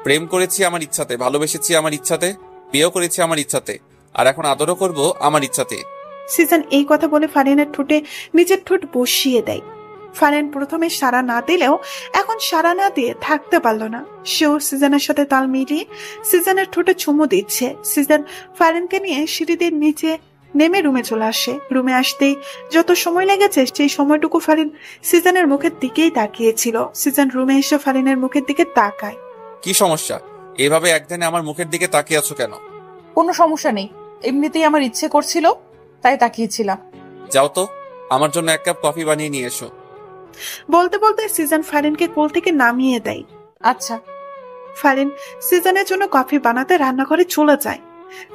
প্রেম করেছি আমার ইচ্ছাতে, ভালোবেসেছি আমার ইচ্ছাতে, বিয়েও করেছি আমার ইচ্ছাতে, আর এখন আদরও করব আমার ইচ্ছাতে। সিজন এই কথা বলে ফারিনের ঠোঁটে নিজের ঠোঁট বসিয়ে দেয়। ফারিন প্রথমে সাড়া না দিলেও এখন সাড়া না দিয়ে থাকতে পারল না। সেও সিজনের সাথে তাল মিলিয়ে সিজনের ঠোঁটে চুমু দিচ্ছে। সিজন ফারিনকে নিয়ে সিঁড়ি দিয়ে নিচে নেমে রুমে চলে আসে। রুমে আসতেই যত সময় লেগেছে সেই সময়টুকু ফারিন সিজনের মুখের দিকেই তাকিয়েছিল। সিজন রুমে এসে ফারিনের মুখের দিকে তাকায়। কি সমস্যা? এভাবে একদিনে আমার মুখের দিকে তাকিয়ে আছো কেন? কোনো সমস্যা নেই, এমনিতেই আমার ইচ্ছে করছিল তাই তাকিয়েছিলাম। যাও তো, আমার জন্য এক কাপ কফি বানিয়ে নিয়ে এসো। বলতে বলতে সিজন ফারিনকে কোল থেকে নামিয়ে দেয়। আচ্ছা। ফারিন সিজনের জন্য কফি বানাতে রান্নাঘরে চলে যায়।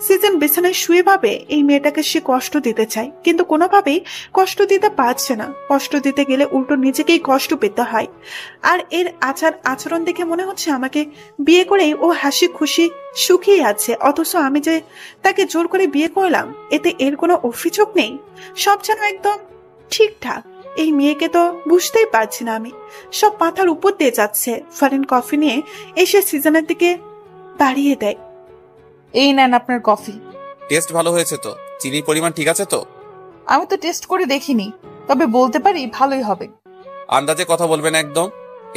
সিজন বিছানায় শুয়ে ভাবে এই মেয়েটাকে সে কষ্ট দিতে চায়, কিন্তু কোনোভাবেই কষ্ট দিতে পারছে না। কষ্ট দিতে গেলে উল্টো নিজেকেই কষ্ট পেতে হয়। আর এর আচরণ দেখে মনে হচ্ছে আমাকে বিয়ে করেই ও হাসি খুশি সুখী আছে, অথচ আমি যে তাকে জোর করে বিয়ে করলাম এতে এর কোনো অভিযোগ নেই। সব যেন একদম ঠিকঠাক। এই মেয়েকে তো বুঝতেই পারছি না আমি। সব মাথার উপর দিয়ে যাচ্ছে। ফারিন কফি নিয়ে এসে সিজনের দিকে বাড়িয়ে দেয়। এই নেন আপনার কফি। টেস্ট ভালো হয়েছে তো? চিনির পরিমাণ ঠিক আছে তো? আমি তো টেস্ট করে দেখিনি, তবে বলতে পারি ভালোই হবে। আন্দাজে কথা বলবেন একদম।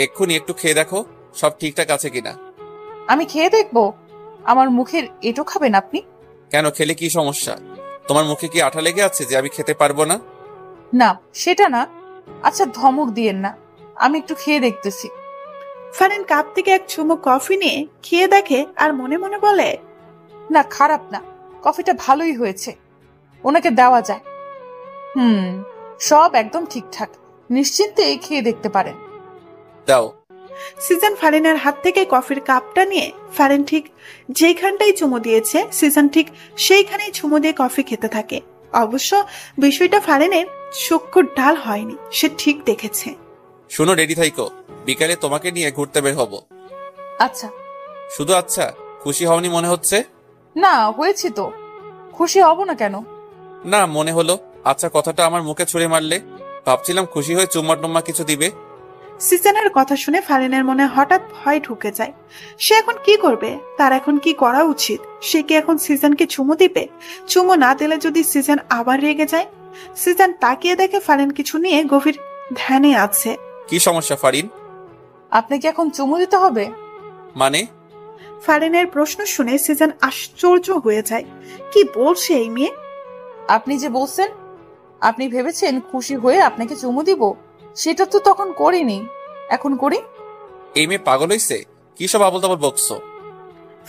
এক্ষুনি একটু খেয়ে দেখো সব ঠিকঠাক আছে কিনা। আমি খেয়ে দেখবো? আমার মুখের এটো খাবেন আপনি? কেন, খেলে কি সমস্যা? তোমার মুখে কি আঠা লেগে আছে যে আমি খেতে পারবো না? না, সেটা না। আচ্ছা, ধমক দিয়েন না, আমি একটু খেয়ে দেখতেছি। ফারিন কাপ থেকে এক চুমুক কফি নিয়ে খেয়ে দেখে আর মনে মনে বলে, না, খারাপ না, কফিটা ভালোই হয়েছে, ওনাকে দেওয়া যায়। সব একদম ঠিকঠাক, নিশ্চিন্তে খেয়ে দেখতে পারেন। দাও। সিজন ফারিনের হাত থেকে কফির কাপটা নিয়ে ফারিন ঠিক যেখানটাই চুমু দিয়েছে সিজন ঠিক সেইখানেই চুমু দিয়ে কফি খেতে থাকে। অবশ্য বিষয়টা ফারিনের চক্ষুর ঢাল হয়নি, সে ঠিক দেখেছে। শুনো, রেডি থাইকো, বিকালে তোমাকে নিয়ে ঘুরতে বের হব। আচ্ছা। শুধু আচ্ছা? খুশি হওনি মনে হচ্ছে? না, হয়েছি তো, খুশি হব না কেন? না, মনে হলো। আচ্ছা কথাটা আমার মুখে ছুঁড়ে মারলে। ভাবছিলাম খুশি হয়ে চুম্মা টুম্মা কিছু দিবে। সিজনের কথা শুনে ফারিনের মনে হঠাৎ ভয় ঢুকে যায়। সে এখন কি করবে? তার এখন কি করা উচিত? সে কি এখন সিজনকে চুমু দিবে? চুমু না দিলে যদি সিজন আবার রেগে যায়? সিজন তাকিয়ে দেখে ফারিন কিছু নিয়ে গভীর ধ্যানে আছে। কি সমস্যা ফারিন? আপনাকে এখন চুমু দিতে হবে? মানে? ফারিনের প্রশ্ন শুনে সিজন আশ্চর্য হয়ে যায়। কি বলছে এই মেয়ে? আপনি যে বলছেন, আপনি ভেবেছেন খুশি হয়ে আপনাকে চুমু দিব, সেটা তো তখন করিনি, এখন করি? এই মেয়ে পাগল হইছে? কি সব আবল তাবল বকছো?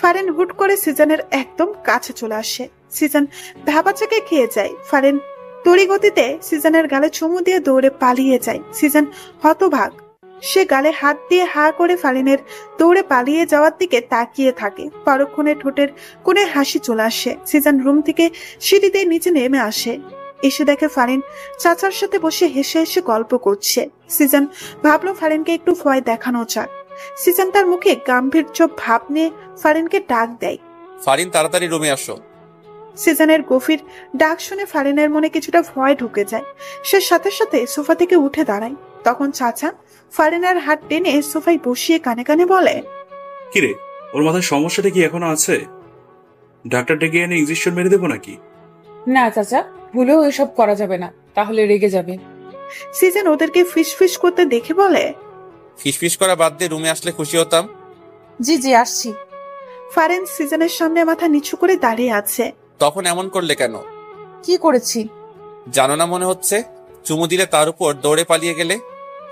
ফারিন হুট করে সিজনের একদম কাছে চলে আসে। সিজন ধাবাচাকে খেয়ে যায়। ফারিন তড়ি গতিতে সিজনের গালে চুমু দিয়ে দৌড়ে পালিয়ে যায়। সিজন হতভাগ, সে গালে হাত দিয়ে হা করে ফারিনের দৌড়ে পালিয়ে যাওয়ার দিকে তাকিয়ে থাকে। পরক্ষণে ঠোঁটের কোণে হাসি চলে আসে। সিজন রুম থেকে সিঁড়িতে নিচে নেমে আসে। এসে দেখে ফারিন চাচার সাথে বসে হেসে হেসে গল্প করছে। সিজন ভাবলো ফারিনকে একটু ভয় দেখানো যাক। সিজন তার মুখে গাম্ভীর্য ভাব নিয়ে ফারিনকে ডাক দেয়। ফারিন, তাড়াতাড়ি রুমে আসো। সিজনের গভীর ডাক শুনে ফারিনের মনে কিছুটা ভয় ঢুকে যায়। সে সাথে সাথে সোফা থেকে উঠে দাঁড়ায়। তখন চাচা ফারিনের হাত টেনে সোফায় বসিয়ে কানে কানে বলে, কিরে, ওর মাথায় সমস্যাটা কি এখনো আছে? ডাক্তার ডেকে এনে ইনজেকশন মেরে দেবো নাকি? না চাচা, ভুলেও এসব করা যাবে না, তাহলে রেগে যাবে। সিজন ওদেরকে ফিস করতে দেখে বলে, ফিসফিস করা বাদ দিয়ে রুমে আসলে খুশি হতাম। জি জি, আসছি। ফারিন সিজনের সামনে মাথা নিচু করে দাঁড়িয়ে আছে। তখন এমন করলে কেন? কি করেছি জানো না মনে হচ্ছে? চুমু দিলে তার উপর দৌড়ে পালিয়ে গেলে।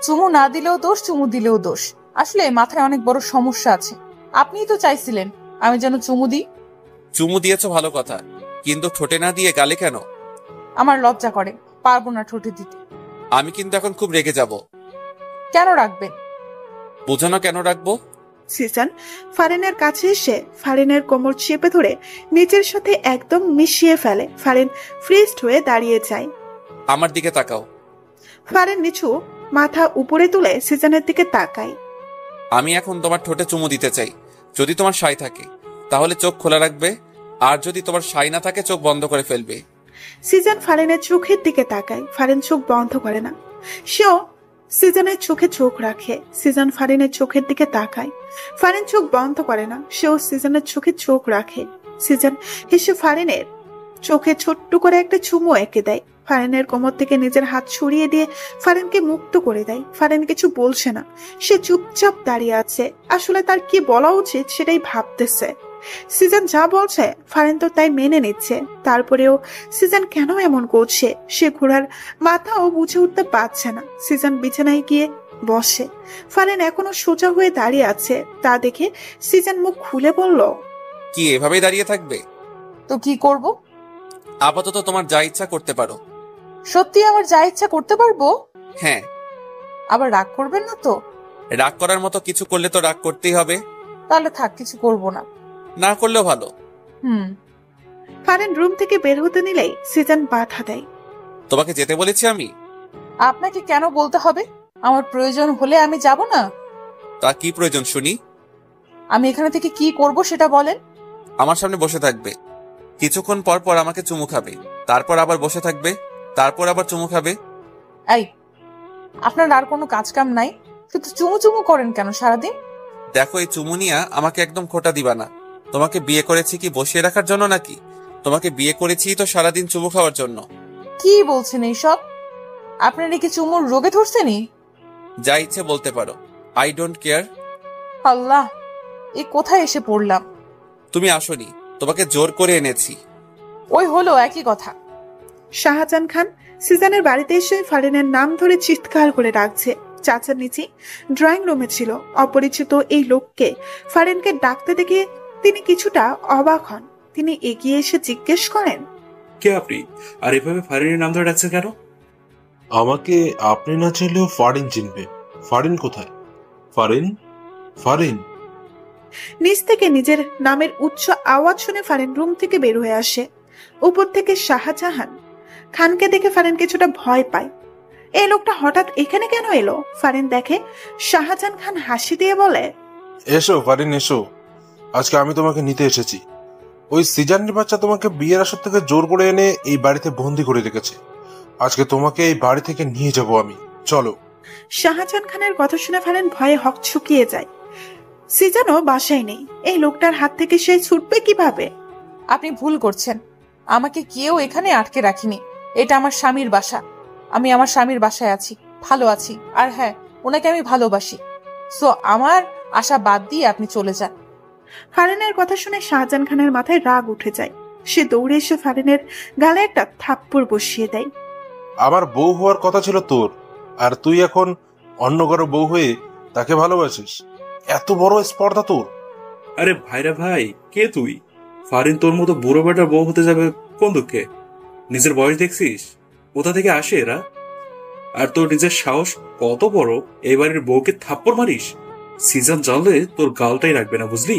চুমু না দিলেও দোষ, চুমু দিলেও দোষ। আসলে মাথায় অনেক বড় সমস্যা আছে। আপনিই তো চাইছিলেন আমি যেন চুমু দিই। চুমু দিয়েছো ভালো কথা, কিন্তু ঠোঁটে না দিয়ে গালে কেন? আমার লজ্জা করে, পারবো না ঠোঁটে দিতে। আমি কিন্তু এখন খুব রেগে যাব। কেন রাখবেন? বুঝো না কেন রাখবো? সিজন ফারিনের কাছে এসে ফারিনের কোমর চেপে ধরে নিচের সাথে একদম মিশিয়ে ফেলে। ফারিন ফ্রিজড হয়ে দাঁড়িয়ে যায়। আমার দিকে তাকাও। ফারিন নিচু মাথা উপরে তুলে সিজনের দিকে তাকায়। আমি এখন তোমার ঠোঁটে চুমু দিতে চাই। যদি তোমার সাই থাকে তাহলে চোখ খোলা রাখবে, আর যদি তোমার সাই না থাকে চোখ বন্ধ করে ফেলবে। সিজন ফারিনের চোখের দিকে তাকায়। ফারিন চোখ বন্ধ করে না, সেও সিজনের চোখে চোখ রাখে। সিজন ফারিনের চোখের দিকে তাকায়। ফারিন চোখ বন্ধ করে না, সেও সিজনের চোখে চোখ রাখে। সিজন হেসে ফারিনের চোখে ছোট্ট করে একটা চুমু এঁকে দেয়। ফারিনের কোমর থেকে নিজের হাত ছড়িয়ে দিয়ে ফারিনকে মুক্ত করে দেয়। ফারিন কিছু বলছে না, সে চুপচাপ দাঁড়িয়ে আছে। আসলে তার কি বলা উচিত সেটাই ভাবতেছে। সিজন যা বলছে ফারিন তো তাই মেনে নিচ্ছে। তারপরেও সিজন কেন এমন করছে সে ঘোড়ার মাথাও বুঝে উঠতে পারছে না। সিজন বিছানায় গিয়ে বসে। ফারিন এখনো সোজা হয়ে দাঁড়িয়ে আছে। তা দেখে সিজন মুখ খুলে বলল, কি এভাবেই দাঁড়িয়ে থাকবে? তো কি করব? আপাতত তোমার যা ইচ্ছা করতে পারো। সত্যি আমার যা ইচ্ছা করতে পারবো? হ্যাঁ। আবার রাগ করবেন না তো? রাগ করার মতো কিছু করলে তো রাগ করতেই হবে। তাহলে থাক, কিছু করব না। না করলেও ভালো। ফারিন রুম থেকে বের হতে নিলেই সিজন বাধা দেয়। তোমাকে যেতে বলেছি আমি? আপনাকে কেন বলতে হবে? আমার প্রয়োজন হলে আমি যাব না। তা কি প্রয়োজন শুনি? আমি এখানে থেকে কি করব সেটা বলেন। আমার সামনে বসে থাকবে, কিছুক্ষণ পর পর আমাকে চুমু খাবে, তারপর আবার বসে থাকবে, তারপর আবার চুমু খাবে। এই, আপনার আর কোনো কাজ কাম নাই? শুধু চুমু চুমু করেন কেন সারাদিন? দেখো, এই চুমু নিয়া আমাকে একদম খোটা দিবা না। তোমাকে বিয়ে করেছি কি বসিয়ে রাখার জন্য নাকি? তোমাকে বিয়ে করেছি তো সারাদিন চুমু খাওয়ার জন্য। কি বলছেন এইসব? আপনার কি চুমুর রোগে ধরছেনি? যা ইচ্ছে বলতে পারো, আই ডোন্ট কেয়ার। আল্লাহ, এ কোথায় এসে পড়লাম? তুমি আসোনি, তোমাকে জোর করে এনেছি। ওই হলো একই কথা। শাহজাহান খান সিজানের বাড়িতে এসে ফারিনের নাম ধরে চিৎকার করে ডাকছে। চাচার নিচে ড্রয়িং রুমে ছিল। অপরিচিত এই লোককে ফারিনকে ডাকতে দেখে তিনি কিছুটা অবাক হন। তিনি এগিয়ে এসে জিজ্ঞেস করেন, কে আপনি, আর এভাবে ফারিনের নাম ধরে ডাকছেন কেন? আমাকে আপনি না চাইলেও ফারিন চিনবে। ফারিন কোথায়? ফারিন, ফারিন। নিচ থেকে নিজের নামের উচ্চ আওয়াজ শুনে ফারিন রুম থেকে বের হয়ে আসে। উপর থেকে শাহজাহান খানকে দেখে ফারিন কিছুটা ভয় পায়। এই লোকটা হঠাৎ এখানে কেন এলো? ফারিন দেখে শাহজাহান খান হাসি দিয়ে বলে, এসো ফারিন এসো, আজকে আমি তোমাকে নিতে এসেছি। ওই সিজানের বাচ্চা তোমাকে বিয়ের আসর থেকে জোর করে এনে এই বাড়িতে বন্দি করে রেখেছে। আজকে তোমাকে এই বাড়ি থেকে নিয়ে যাব আমি, চলো। শাহজাহান খানের কথা শুনে ফারিন ভয়ে হকচকিয়ে যায়। সিজানও বাসায় নেই। এই লোকটার হাত থেকে সে ছুটবে কিভাবে? আপনি ভুল করছেন। আমাকে কেউ এখানে আটকে রাখিনি। এটা আমার স্বামীর বাসা। আমি আমার স্বামীর বাসায় আছি, ভালো আছি। আর হ্যাঁ, ওনাকে আমি ভালোবাসি। সো আমার আশা বাদ দিয়ে আপনি চলে যান। ফারিনের কথা শুনে শাহজাহান খানের মাথায় রাগ উঠে যায়। সে দৌড়ে এসে ফারিনের গালে একটা থাপ্পড় বসিয়ে দেয়। আমার বউ হওয়ার কথা ছিল তোর, আর তুই এখন অন্য কারো বউ হয়ে তাকে ভালোবাসিস? এত বড় স্পর্ধা তোর! আরে ভাইরা ভাই, কে তুই? ফারিন তোর মতো বুড়ো বেটার বউ হতে যাবে কোন দুঃখে? নিজের বয়স দেখছিস? কোথা থেকে আসে এরা? আর তোর নিজের সাহস কত বড়, এই বাড়ির বউকে থাপ্পড় মারিস? সিজন জানলে তোর গালটাই রাখবে না, বুঝলি?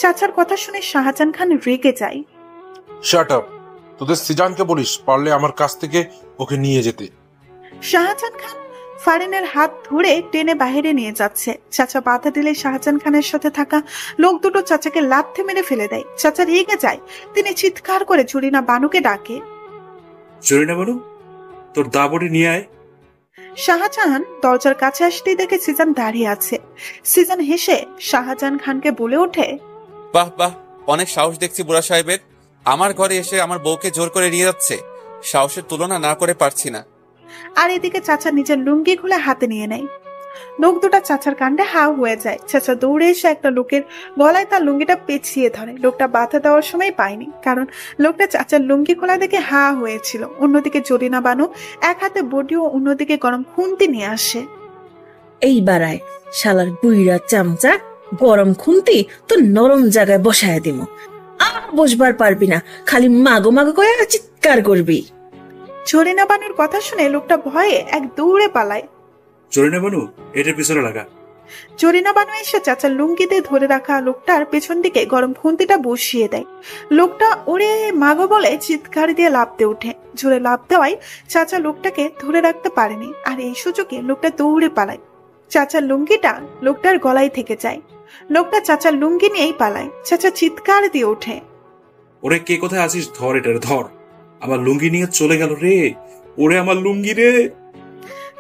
চাচার কথা শুনে শাহজাহান খান রেগে যায়। Shut up! তোদের সিজানকে বলিস পারলে আমার কাছ থেকে ওকে নিয়ে যেতে। শাহজাহান খান ফারিনের হাত ধরে টেনে বাইরে নিয়ে যাচ্ছে। চাচা বাধা দিলে শাহজাহান খানের সাথে থাকা লোক দুটো চাচাকে লাথি মেরে ফেলে দেয়। চাচা রেগে যায়। তিনি চিৎকার করে জরিনা বানুকে ডাকে, জরিনা বানু, তোর দাবড়ি নিয়ে আয়। শাহজাহান দরজার কাছে আসতেই দেখে সিজান দাঁড়িয়ে আছে। সিজান হেসে শাহজাহান খানকে বলে ওঠে, বাহ বাহ, অনেক সাহস দেখছি বুড়া সাহেবের। আমার ঘরে এসে আমার বউকে জোর করে নিয়ে যাচ্ছে। সাহসের তুলনা না করে পারছি না। আর এদিকে চাচা নিজের লুঙ্গি খুলে হাতে নিয়ে নেয়। লোক দুটা চাচার কাণ্ডে হাও হয়ে যায়। চাচা দৌড়ে এসে একটা লোকের গলায় তার লুঙ্গিটা পেঁচিয়ে ধরে। লোকটা বাধা দেওয়ার সময় পায়নি, কারণ লোকটা চাচার লুঙ্গি খোলা দেখে হা হয়েছিল। অন্যদিকে জরিনা বানু এক হাতে বডি ও অন্যদিকে গরম খুন্তি নিয়ে আসে। এই বাড়ায় শালার বুইরা চামচা, গরম খুন্তি তো নরম জায়গায় বসায় দিমু। আর বসবার পারবি না, খালি মাগো মাগো করে চিৎকার করবি। জরিনা বানুর কথা শুনে লোকটা ভয়ে এক দৌড়ে পালায়। জরিনা বানু, এটার পিছনে লাগা। জরিনা বানু এসে চাচার লুঙ্গিতে ধরে রাখা লোকটার পেছন দিকে গরম খুন্তিটা বসিয়ে দেয়। লোকটা ওরে মাগো বলে চিৎকার দিয়ে লাফ দিয়ে ওঠে। জোরে লাফ দেওয়ায় চাচা লোকটাকে ধরে রাখতে পারেনি, আর এই সুযোগে লোকটা দৌড়ে পালায়। চাচার লুঙ্গিটা লোকটার গলায় থেকে যায়। লোকটা চাচার লুঙ্গি নিয়েই পালায়। চাচা চিৎকার দিয়ে ওঠে, ওরে কে কোথায় আছিস? ধর এটার, ধর। আমার লুঙ্গি নিয়ে চলে গেল রে, ওরে আমার লুঙ্গি রে।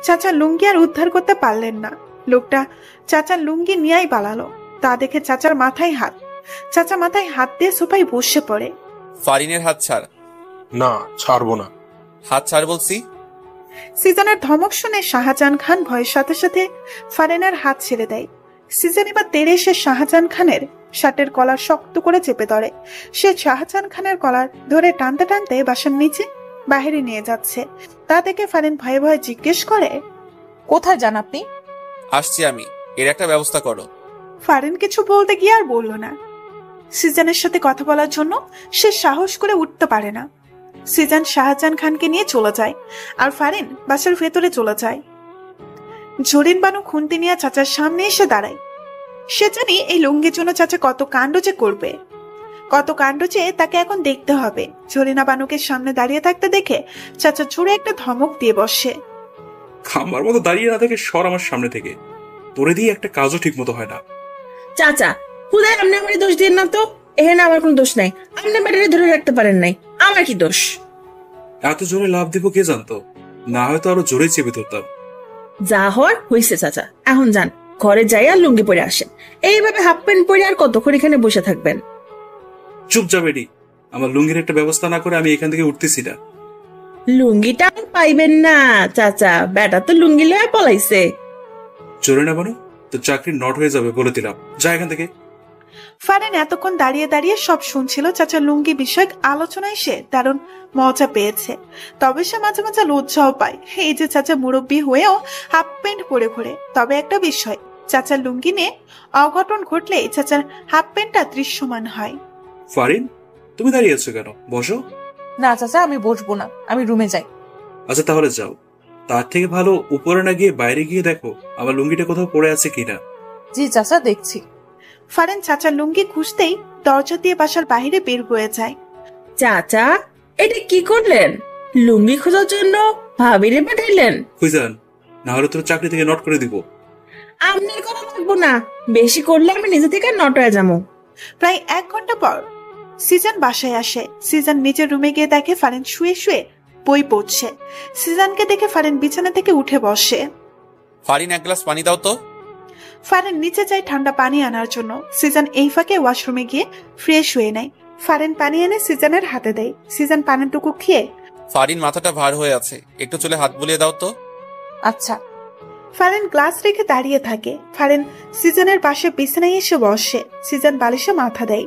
চাচা লুঙ্গি আর উদ্ধার করতে পারলেন না। লোকটা চাচার লুঙ্গি নিয়েই পালালো। তা দেখে চাচার মাথায় হাত। চাচা মাথায় হাত দিয়ে সোফায় বসে পড়ে। ফারিনের হাত ছাড়। না, ছাড়বো না। হাত ছাড় বলছি। সিজনের ধমক শুনে শাহজাহান খান ভয়ের সাথে সাথে ফারিনের হাত ছেড়ে দেয়। সিজন এবার তেড়ে এসে শাহজাহান খানের শার্টের কলার শক্ত করে চেপে ধরে। সে শাহজাহান খানের কলার ধরে টানতে টানতে বাসার নিচে বাহিরে নিয়ে যাচ্ছে। তা দেখে ফারিন ভয়ে ভয়ে জিজ্ঞেস করে, কোথায় যান আপনি? আসছি আমি, এর একটা ব্যবস্থা করো। ফারিন কিছু বলতে গিয়ে আর বলল না। সিজানের সাথে কথা বলার জন্য সে সাহস করে উঠতে পারে না। সিজান শাহজাহান খানকে নিয়ে চলে যায়, আর ফারিন বাসার ভেতরে চলে যায়। জরিন বানু খুন্তি নিয়ে চাচার সামনে এসে দাঁড়ায়। সে জানি এই লুঙ্গির জন্য চাচা কত কাণ্ড যে করবে, কত কাণ্ড যে তাকে এখন দেখতে হবে। জরিনা বানুকে সামনে দাঁড়িয়ে থাকতে দেখে চাচা জোরে একটা ধমক দিয়ে বসে, খাম্বার মতো দাঁড়িয়ে না থেকে সর আমার সামনে থেকে। তোরে দিয়ে একটা কাজও ঠিক মতো হয় না। চাচা খুদাই আপনি আমার দোষ দিন না তো। এখানে আমার কোনো দোষ নাই। আপনি ব্যাটারি ধরে রাখতে পারেন নাই, আমার কি দোষ? এত জোরে লাভ দিব কে জানতো? না হয়তো আরো জোরে চেপে ধরতাম। যা হওয়ার হয়েছে চাচা, এখন যান ঘরে যাই আর লুঙ্গি পরে আসেন। এইভাবে হাফ প্যান্ট পরে আর কতক্ষণ এখানে বসে থাকবেন? চুপ যা বেডি, আমার লুঙ্গির একটা ব্যবস্থা না করে আমি এখান থেকে উঠতেছি না। লুঙ্গিটা আর পাইবেন না চাচা, বেটা তো লুঙ্গি লয়ে পলাইছে। জোরে না বানু, তো চাকরি নট হয়ে যাবে বলে দিলাম। যা এখান থেকে। ফারেন এতক্ষণ দাঁড়িয়ে দাঁড়িয়ে সব শুনছিল। চাচা লুঙ্গি বিষয়ক আলোচনায় সে দারুণ মজা পেয়েছে, তবে সে মাঝে মাঝে লজ্জাও পায়। এই যে চাচা মুরব্বী হয়েও হাফ প্যান্ট পরে ঘোরে। তবে একটা বিষয়, চাচার লুঙ্গি নিয়ে অঘটন ঘটলে চাচার হাফ প্যান্টটা দৃশ্যমান হয়। ফারিন, তুমি দাঁড়িয়ে আছো কেন? বসো। না চাচা, আমি বসবো না, আমি রুমে যাই। আচ্ছা তাহলে যাও। তার থেকে ভালো উপরে না গিয়ে বাইরে গিয়ে দেখো আমার লুঙ্গিটা কোথাও পড়ে আছে কিনা। জি চাচা, দেখছি। ফারেন চাচার লুঙ্গি খুঁজতেই দরজা দিয়ে বাসার বাইরে বের হয়ে যায়। চাচা, এটা কি করলেন? লুঙ্গি খোঁজার জন্য ভাবিরে পাঠাইলেন? খুঁজান, না হলে তোর চাকরি থেকে নট করে দিব। আপনার কথা লাগবো না, বেশি করলে আমি নিজে থেকে নট হয়ে যাবো। প্রায় 1 ঘন্টা পর সিজন বাসায় আসে। সিজন নিজের রুমে গিয়ে দেখে ফারেন শুয়ে শুয়ে বই পড়ছে। সিজনকে দেখে ফারেন বিছানা থেকে উঠে বসে। ফারিন, এক গ্লাস পানি দাও তো। ফারেন নিচে যায় ঠান্ডা পানি আনার জন্য। সিজন এই ফাঁকে ওয়াশরুমে গিয়ে ফ্রেশ হয়ে নেয়। ফারেন পানি এনে সিজনের হাতে দেয়। সিজন পানিটুকু খেয়ে, ফারিন, মাথাটা ভার হয়ে আছে, একটু চলে হাত বুলিয়ে দাও তো। আচ্ছা। ফারেন গ্লাস রেখে দাঁড়িয়ে থাকে। ফারেন সিজনের পাশে বিছানায় এসে বসে। সিজন বালিশে মাথা দেয়।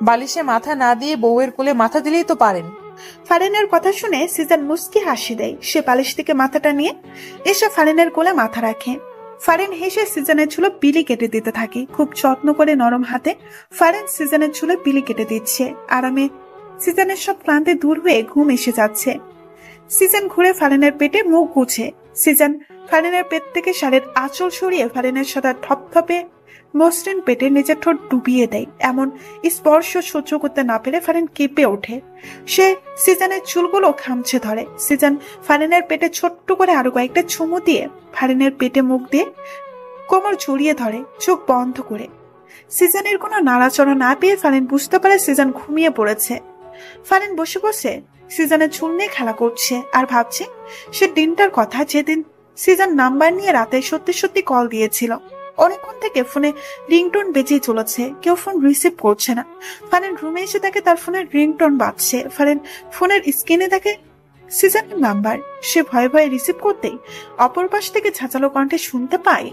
বালিশে মাথা না দিয়ে বউয়ের কোলে মাথা দিলেই তো পারেন। ফারেনের কথা শুনে সিজন মুস্কি হাসি দেয়। সে বালিশ থেকে মাথাটা নিয়ে এসে ফারেনের কোলে মাথা রাখে। ফারেন হেসে সিজনের চুলে বিলি কেটে দিতে থাকে। খুব যত্ন করে নরম হাতে ফারেন সিজনের চুলে বিলি কেটে দিচ্ছে। আরামে সিজনের সব ক্লান্তি দূর হয়ে ঘুম এসে যাচ্ছে। সিজন ঘুরে ফারেনের পেটে মুখ গুছে। সিজন ফারেনের পেট থেকে শাড়ির আঁচল সরিয়ে ফারেনের সাদা থপথপে মসৃণ পেটে নিজের ঠোঁট ডুবিয়ে দেয়। এমন স্পর্শ সহ্য করতে না পেরে ফারেন কেঁপে ওঠে। সে সিজনের চুলগুলো খামচে ধরে। সিজন ফারেনের পেটে ছোট্ট করে আরো কয়েকটা চুমু দিয়ে ফারেনের পেটে মুখ দিয়ে কোমর জড়িয়ে ধরে, চোখ বন্ধ করে। সিজনের কোনো নাড়াচড়া না পেয়ে ফারেন বুঝতে পারে সিজন ঘুমিয়ে পড়েছে। ফারেন বসে বসে সিজনের চুল নিয়ে খেলা করছে আর ভাবছে সে দিনটার কথা, যেদিন সিজন নাম্বার নিয়ে রাতে সত্যি সত্যি কল দিয়েছিল। অনেকক্ষণ থেকে ফোনে রিংটোন বেজেই চলেছে, কেউ ফোন রিসিভ করছে না। ফারেন রুমে এসে দেখে তার ফোনের রিংটোন বাজছে। ফারেন ফোনের স্ক্রিনে দেখে সিজনের নাম্বার। সে ভয়ে ভয়ে রিসিভ করতেই অপর পাশ থেকে ঝাঁঝালো কণ্ঠে শুনতে পায়,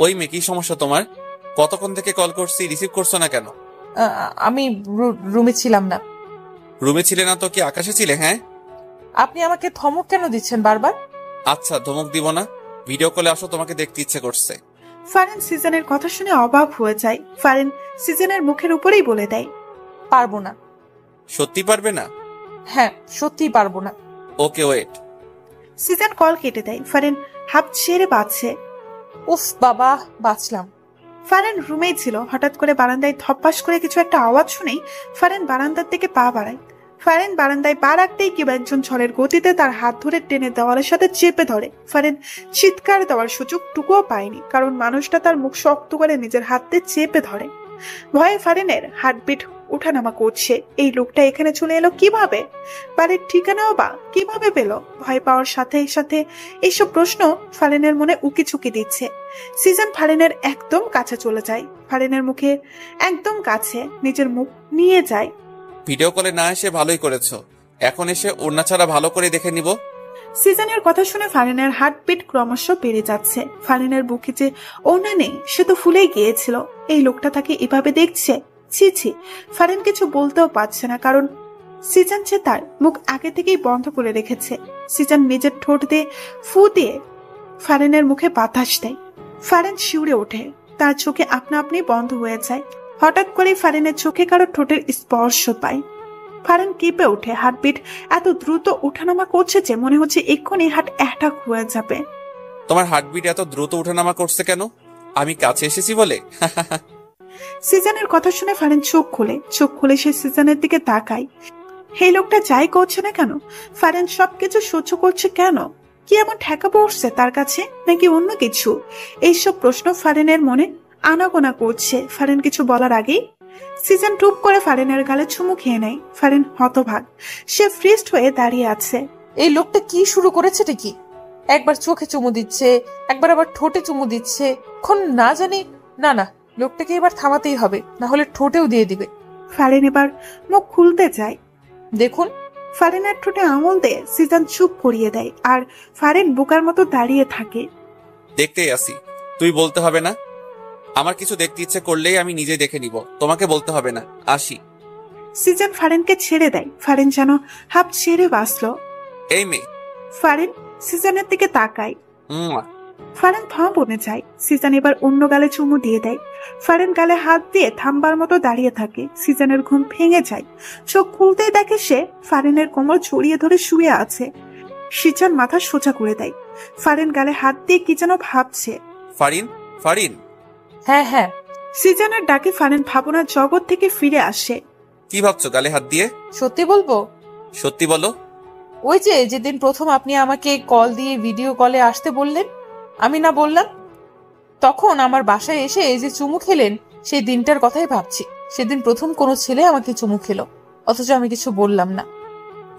ওই মেয়ে, কি সমস্যা তোমার? কতক্ষণ থেকে কল করছি, রিসিভ করছো না কেন? আমি রুমে ছিলাম না। রুমে ছিলে না তো কি আকাশে ছিলে? হ্যাঁ। আপনি আমাকে ধমক কেন দিচ্ছেন বারবার? আচ্ছা, ধমক দিব না, ভিডিও কলে আসো, তোমাকে দেখতে ইচ্ছে করছে। ফারেন সিজনের কথা শুনে অবাক হয়ে যায়। ফারেন সিজনের মুখের উপরেই বলে দেয়, পারবো না। সত্যি পারবে না? হ্যাঁ, সত্যিই পারবো না। ওকে, ওয়েট। সিজন কল কেটে দেয়। ফারেন হাফ ছেড়ে বাঁচছে। উফ বাবা, বাঁচলাম। ফারেন রুমেই ছিল। হঠাৎ করে বারান্দায় ধপাস করে কিছু একটা আওয়াজ শুনেই ফারেন বারান্দার দিকে পা বাড়ায়। ফারেন বারান্দায় পা রাখতেই কেউ একজন ঝড়ের গতিতে তার হাত ধরে টেনে দেওয়ালের সাথে চেপে ধরে। ফারেন চিৎকার দেওয়ার সুযোগ টুকুও পায়নি, কারণ মানুষটা তার মুখ শক্ত করে নিজের হাতে চেপে ধরে। ভয়ে ফারেনের হার্টবিট উঠানামা করছে। এই লোকটা এখানে চলে এলো কিভাবে? বাড়ির ঠিকানাও বা কিভাবে পেল? ভয় পাওয়ার সাথে সাথে এইসব প্রশ্ন ফারেনের মনে উকি চুকি দিচ্ছে। সিজন ফারেনের একদম কাছে চলে যায়। ফারেনের মুখে একদম কাছে নিজের মুখ নিয়ে যায়। ভিডিও কলে না এসে ভালোই করেছো, এখন এসে ওড়না ছাড়া ভালো করে দেখে নিব। সিজনের কথা শুনে ফারেনের হার্টবিট ক্রমশ বেড়ে যাচ্ছে। ফারেনের বুকে যে ওড়না নেই সে তো ফুলেই গিয়েছিল। এই লোকটা তাকে এভাবে দেখছে। ছি ছি, ফারেন কিছু বলতেও পারছে না, কারণ সিজন যে তার মুখ আগে থেকেই বন্ধ করে রেখেছে। সিজন নিজের ঠোঁট দিয়ে ফু দিয়ে ফারেনের মুখে বাতাস দেয়। ফারেন শিউরে ওঠে। তার চোখে আপনা আপনি বন্ধ হয়ে যায়। হঠাৎ করে ফারেনের চোখে কারো ঠোঁটের স্পর্শ পায়। ফারেন কেঁপে ওঠে। হার্টবিট এত দ্রুত ওঠানামা করছে যে মনে হচ্ছে এক্ষুনি হার্ট অ্যাটাক হয়ে যাবে। তোমার হার্টবিট এত দ্রুত ওঠানামা করছে কেন? আমি কাছে এসেছি বলে? সিজনের কথা শুনে ফারেন চোখ খুলে সে সিজনের দিকে তাকায়। এই লোকটা যাই করছে না কেন, ফারেন সবকিছু সহ্য করছে কেন? কি এমন ঠেকা পড়ছে তার কাছে, নাকি অন্য কিছু? এইসব প্রশ্ন ফারেনের মনে আনাগোনা করছে। ফারেন কিছু বলার আগেই সিজন টুপ করে ফারেনের গালে চুমু খেয়ে নেয়। ফারেন হতভাগ। সে ফ্রিজড হয়ে দাঁড়িয়ে আছে। এই লোকটা কি শুরু করেছে কি? একবার চোখে চুমু দিচ্ছে, একবার আবার ঠোঁটে চুমু দিচ্ছে। এখন না জানি, না না, লোকটাকে এবার থামাতেই হবে, না হলে ঠোঁটেও দিয়ে দিবে। ফারেন এবার মুখ খুলতে যায়। দেখুন, ফারেনের ঠোঁটে আঙুল দিয়ে সিজন চুপ করিয়ে দেয় আর ফারেন বোকার মতো দাঁড়িয়ে থাকে। দেখতেই আসি, তুই বলতে হবে না। আমার কিছু দেখতে ইচ্ছে করলেই আমি নিজে দেখে নিব, তোমাকে বলতে হবে না। আসি। সিজন ফারেনকে ছেড়ে দেয়। ফারেন যেন হাঁপ ছেড়ে বাঁচলো। এই মেয়ে। ফারেন সিজনের দিকে তাকায়। মুয়া। ফারেন থম বনে যায়। সিজন এবার অন্য গালে চুমু দিয়ে দেয়। ফারেন গালে হাত দিয়ে থামবার মতো দাঁড়িয়ে থাকে। সিজনের ঘুম ভেঙে যায়। চোখ খুলতেই দেখে সে ফারেনের কোমর জড়িয়ে ধরে শুয়ে আছে। সিজন মাথা সোজা করে দেয়। ফারেন গালে হাত দিয়ে কি যেন ভাবছে। ফারিন, ফারিন। হ্যাঁ হ্যাঁ। সিজনের ডাকে ফারেন ভাবনার জগৎ থেকে ফিরে আসে। কি ভাবছো গালে হাত দিয়ে? সত্যি বলবো? সত্যি বলো। ওই যে যেদিন প্রথম আপনি আমাকে কল দিয়ে ভিডিও কলে আসতে বললেন, আমি না বললাম? তখন আমার বাসায় এসে এই যে চুমু খেলেন, সেই দিনটার কথাই ভাবছি। সেদিন প্রথম কোনো ছেলে আমাকে চুমু খেলো, অথচ আমি কিছু বললাম না।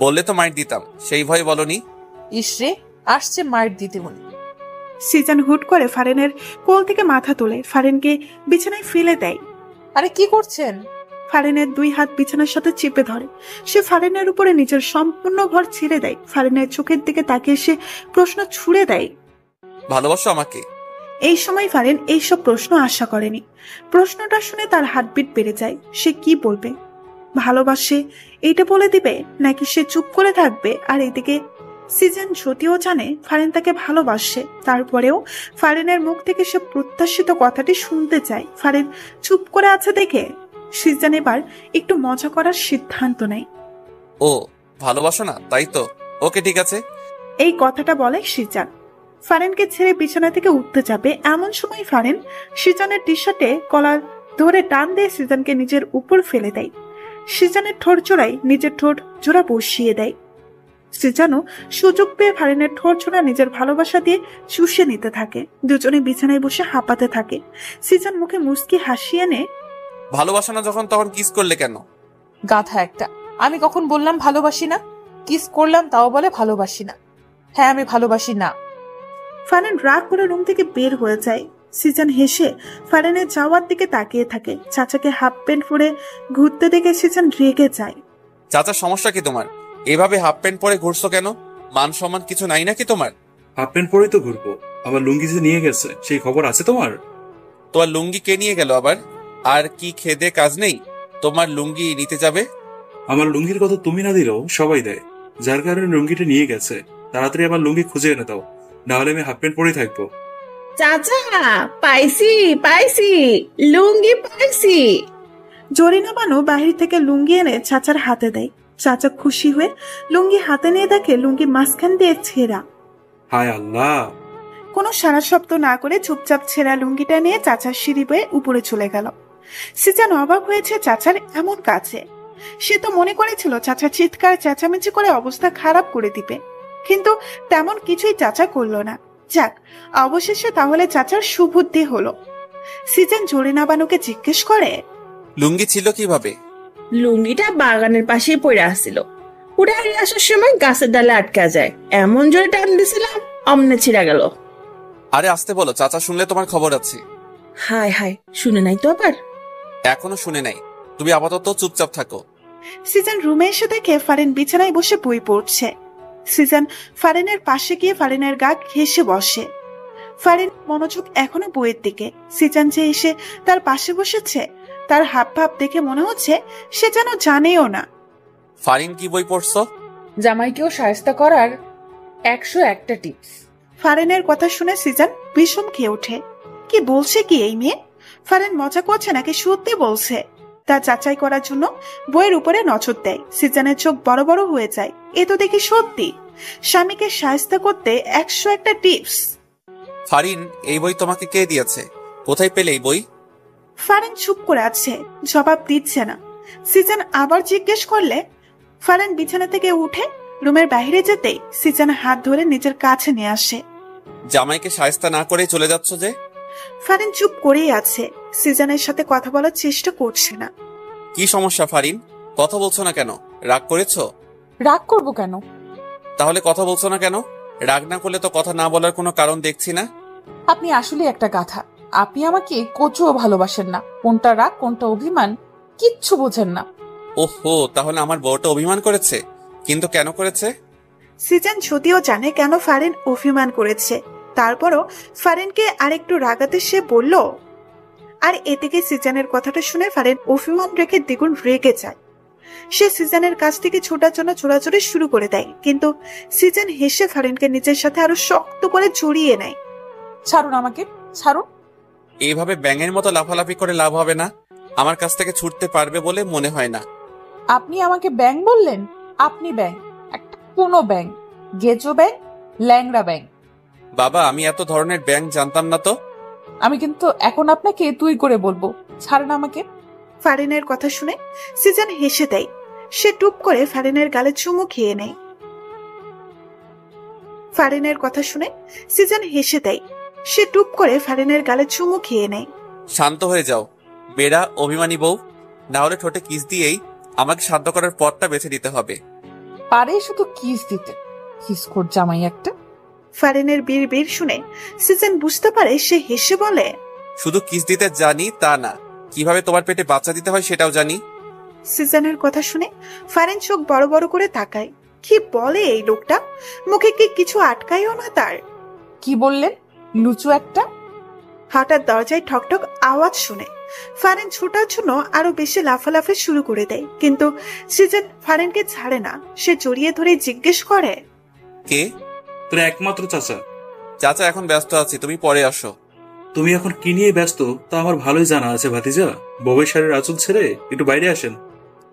বললে তো মাইর দিতাম, সেই ভয় বলনি? ইসরে, আসছে মাইর দিতে মনে। সিজন হুট করে ফারেনের কোল থেকে মাথা তোলে, ফারেনকে বিছানায় ফেলে দেয়। আরে কি করছেন? ফারেনের দুই হাত বিছানার সাথে চেপে ধরে। সে ফারেনের উপরে নিজের সম্পূর্ণ ভর ছেড়ে দেয়। ফারেনের চোখের দিকে তাকিয়ে সে প্রশ্ন ছুড়ে দেয়, ভালোবাসো আমাকে? এই সময় ফারেন এইসব প্রশ্ন আশা করেনি। প্রশ্নটা শুনে তার হার্টবিট বেড়ে যায়। সে কি বলবে? ভালোবাসে এইটা বলে দিবে, নাকি সে চুপ করে থাকবে? আর এদিকে সিজন যদিও জানে ফারেন তাকে ভালোবাসে, তারপরেও ফারেনের মুখ থেকে সে প্রত্যাশিত কথাটি শুনতে চায়। ফারেন চুপ করে আছে দেখে সিজন এবার একটু মজা করার সিদ্ধান্ত নেয়। ও ভালোবাসো না, তাই তো? ওকে ঠিক আছে। এই কথাটা বলে সিজন। ফারেনকে ছেড়ে বিছানা থেকে উঠতে যাবে, এমন সময় ফারেন সিজনের টি শার্টে কলার ধরে টান দিয়ে সিজনকে নিজের উপর ফেলে দেয়। সিজনের ঠোঁট জোড়ায় নিজের ঠোঁট জোড়া বসিয়ে দেয়। সিজনও সুযোগ পেয়ে ফারেনের ঠোঁট জোড়া নিজের ভালোবাসা দিয়ে চুষে নিতে থাকে। দুজনে বিছানায় বসে হাঁপাতে থাকে। সিজন মুখে মুচকি হাসি এনে, ভালোবাসো না যখন তখন কিস করলে কেন? গাধা একটা। আমি কখন বললাম ভালোবাসি না? কিস করলাম তাও বলে ভালোবাসি না। হ্যাঁ, আমি ভালোবাসি না। ফারেন রাগ করে রুম থেকে বের হয়ে যায়। সিজন হেসে ফারেনের যাওয়ার দিকে তাকিয়ে থাকে। চাচাকে হাফ প্যান্ট পরে ঘুরতে দেখে সিজন রেগে যায়। চাচার সমস্যা কি তোমার? এভাবে হাফ প্যান্ট পরে ঘুরছো কেন? মান সম্মান কিছু নাই নাকি তোমার? হাফ প্যান্ট পরেই তো ঘুরবো। আমার লুঙ্গি যে নিয়ে গেছে সেই খবর আছে তোমার? তোমার লুঙ্গি কে নিয়ে গেল আবার? আর কি খেদে কাজ নেই তোমার লুঙ্গি নিতে যাবে? আমার লুঙ্গির কথা তুমি না দিলেও সবাই দেয়, যার কারণে লুঙ্গিটা নিয়ে গেছে। তাড়াতাড়ি আমার লুঙ্গি খুঁজে এনে দাও, না হলে আমি হাফ প্যান্ট পরেই থাকবো। চাচা, পাইছি পাইছি, লুঙ্গি পাইছি। জরিনা বানু বাহির থেকে লুঙ্গি এনে চাচার হাতে দেয়। চাচা খুশি হয়ে লুঙ্গি হাতে নিয়ে দেখে লুঙ্গি মাঝখান দিয়ে ছেঁড়া। হায় আল্লাহ! কোনো সারা শব্দ না করে চুপচাপ ছেঁড়া লুঙ্গিটা নিয়ে চাচার সিঁড়ি বয়ে উপরে চলে গেল। সিজন অবাক হয়েছে চাচার এমন কাছে। সে তো মনে করেছিল চাচা চিৎকার চেঁচামেচি করে অবস্থা খারাপ করে দিবে, কিন্তু তেমন কিছুই চাচা করলো না। যাক, অবশেষে তাহলে চাচার সুবুদ্ধি হলো। সিজন জরিনা বানুকে জিজ্ঞেস করে, লুঙ্গি ছিল কিভাবে? লুঙ্গিটা বাগানের পাশেই পড়ে আসছিল। উড়ে আসার সময় গাছের ডালে আটকা যায়, এমন জোরে টান দিছিলাম অমনে ছিঁড়া গেল। আরে আসতে বলো, চাচা শুনলে তোমার খবর আছে। হায় হায়, শুনে নাই তো আবার? এখনো শুনে নাই, তুমি আপাতত চুপচাপ থাকো। সিজন রুমে এসে দেখে ফারেন বিছানায় বসে বই পড়ছে। সিজন ফারেনের পাশে গিয়ে ফারেনের গা ঘেঁষে বসে। ফারেন মনোযোগ এখনো বইয়ের দিকে। সিজন যে এসে তার পাশে বসেছে, তার হাব ভাব দেখে মনে হচ্ছে সে যেন জানেও না। ফারিন কি বই পড়ছো? জামাইকেও শায়েস্তা করার 101টা টিপস। ফারেনের কথা শুনে সিজন বিষম খেয়ে ওঠে। কি বলছে কি এই মেয়ে? ফারেন মজা করছে নাকি সত্যি বলছে? তা যাচাই করার জন্য বইয়ের উপরে নজর দেয়। সিজনের চোখ বড় বড় হয়ে যায়। এ তো দেখি সত্যি। স্বামীকে শায়েস্তা করতে 101টা টিপস। ফারিন, এই বই তোমাকে কে দিয়েছে? কোথায় পেলে এই বই? ফারেন চুপ করে আছে, জবাব দিচ্ছে না। সিজন আবার জিজ্ঞেস করলে ফারেন বিছানা থেকে উঠে রুমের বাইরে যেতেই সিজন হাত ধরে নিজের কাছে নিয়ে আসে। জামাইকে শায়েস্তা না করে চলে যাচ্ছ যে? ফারেন চুপ করেই আছে, সিজনের সাথে কথা বলার চেষ্টা করছে না। কি সমস্যা ফারিন? কথা বলছো না কেন? রাগ করেছো? রাগ করবো কেন? তাহলে কথা বলছো না কেন? রাগ না করলে তো কথা না বলার কোনো কারণ দেখছি না। আপনি আসলে একটা গাধা। আপনি আমাকে কচুও ভালোবাসেন না। কোনটা রাগ কোনটা অভিমান কিচ্ছু বোঝেন না। ওহো, তাহলে আমার বউটা অভিমান করেছে? কিন্তু কেন করেছে? সিজন যদিও জানে কেন ফারেন অভিমান করেছে, তারপরও ফারেনকে আরেকটু রাগাতে সে বলল, আর এদিকে সিজানের কথাটা শুনে ফারিন অভিমান রেখে দ্বিগুণ রেগে যায়। সে সিজানের কাছ থেকে ছোটার জন্য ছোড়াছুড়ি শুরু করে দেয়, কিন্তু সিজান হেসে ফারিনকে নিজের সাথে আরো শক্ত করে জড়িয়ে নেয়। ছাড়ুন আমাকে, ছাড়ুন। এইভাবে ব্যাঙের মতো লাফালাফি করে লাভ হবে না। আমার কাছ থেকে ছুটতে পারবে বলে মনে হয় না। আপনি আমাকে ব্যাং বললেন? আপনি ব্যাং, একটা কোনো ব্যাং, গেজো ব্যাং, ল্যাংড়া ব্যাং। বাবা, আমি এত ধরনের ব্যাঙ জানতাম না তো। আমি কিন্তু এখন আপনাকে তুই করে বলবো, ছাড়ুন আমাকে। ফারিনের কথা শুনে সিজান হেসে দেয়। সে টুপ করে ফারিনের গালে চুমু খেয়ে নেয়। ফারিনের কথা শুনে সিজান হেসে দেয়। সে টুপ করে ফারিনের গালে চুমু খেয়ে নেয়। শান্ত হয়ে যাও বেড়া অভিমানী বউ, না হলে ঠোঁটে কিস দিয়েই আমাকে শান্ত করার পথটা বেছে নিতে হবে। পারে শুধু কিস দিতে, কিসকোর জামাই একটা। ফারিনের বীর বীর শুনে সিজান বুঝতে পারে। সে হেসে বলে, শুধু কিস দিতে জানি তা না, কিভাবে তোমার পেটে বাচ্চা দিতে হয় সেটাও জানি। সিজানের কথা শুনে ফারিন চোখ বড় বড় করে তাকায়। কি বলে এই লোকটা? মুখে কি কিছু আটকায়ও না তার। কি বললেন, লুচু একটা? হঠাৎ দরজায় ঠকঠক আওয়াজ শুনে ফারিন ছোটার জন্য আরো বেশি লাফালাফি শুরু করে দেয়, কিন্তু সিজান ফারিনকে ছাড়ে না। সে জড়িয়ে ধরে জিজ্ঞেস করে, কে? তোর একমাত্র চাচা। চাচা এখন ব্যস্ত আছি, তুমি পরে আসো। তুমি এখন কি নিয়ে ব্যস্ত তা আমার ভালোই জানা আছে ভাতিজা। বউয়ের শাড়ির আঁচল ছেড়ে একটু বাইরে আসেন।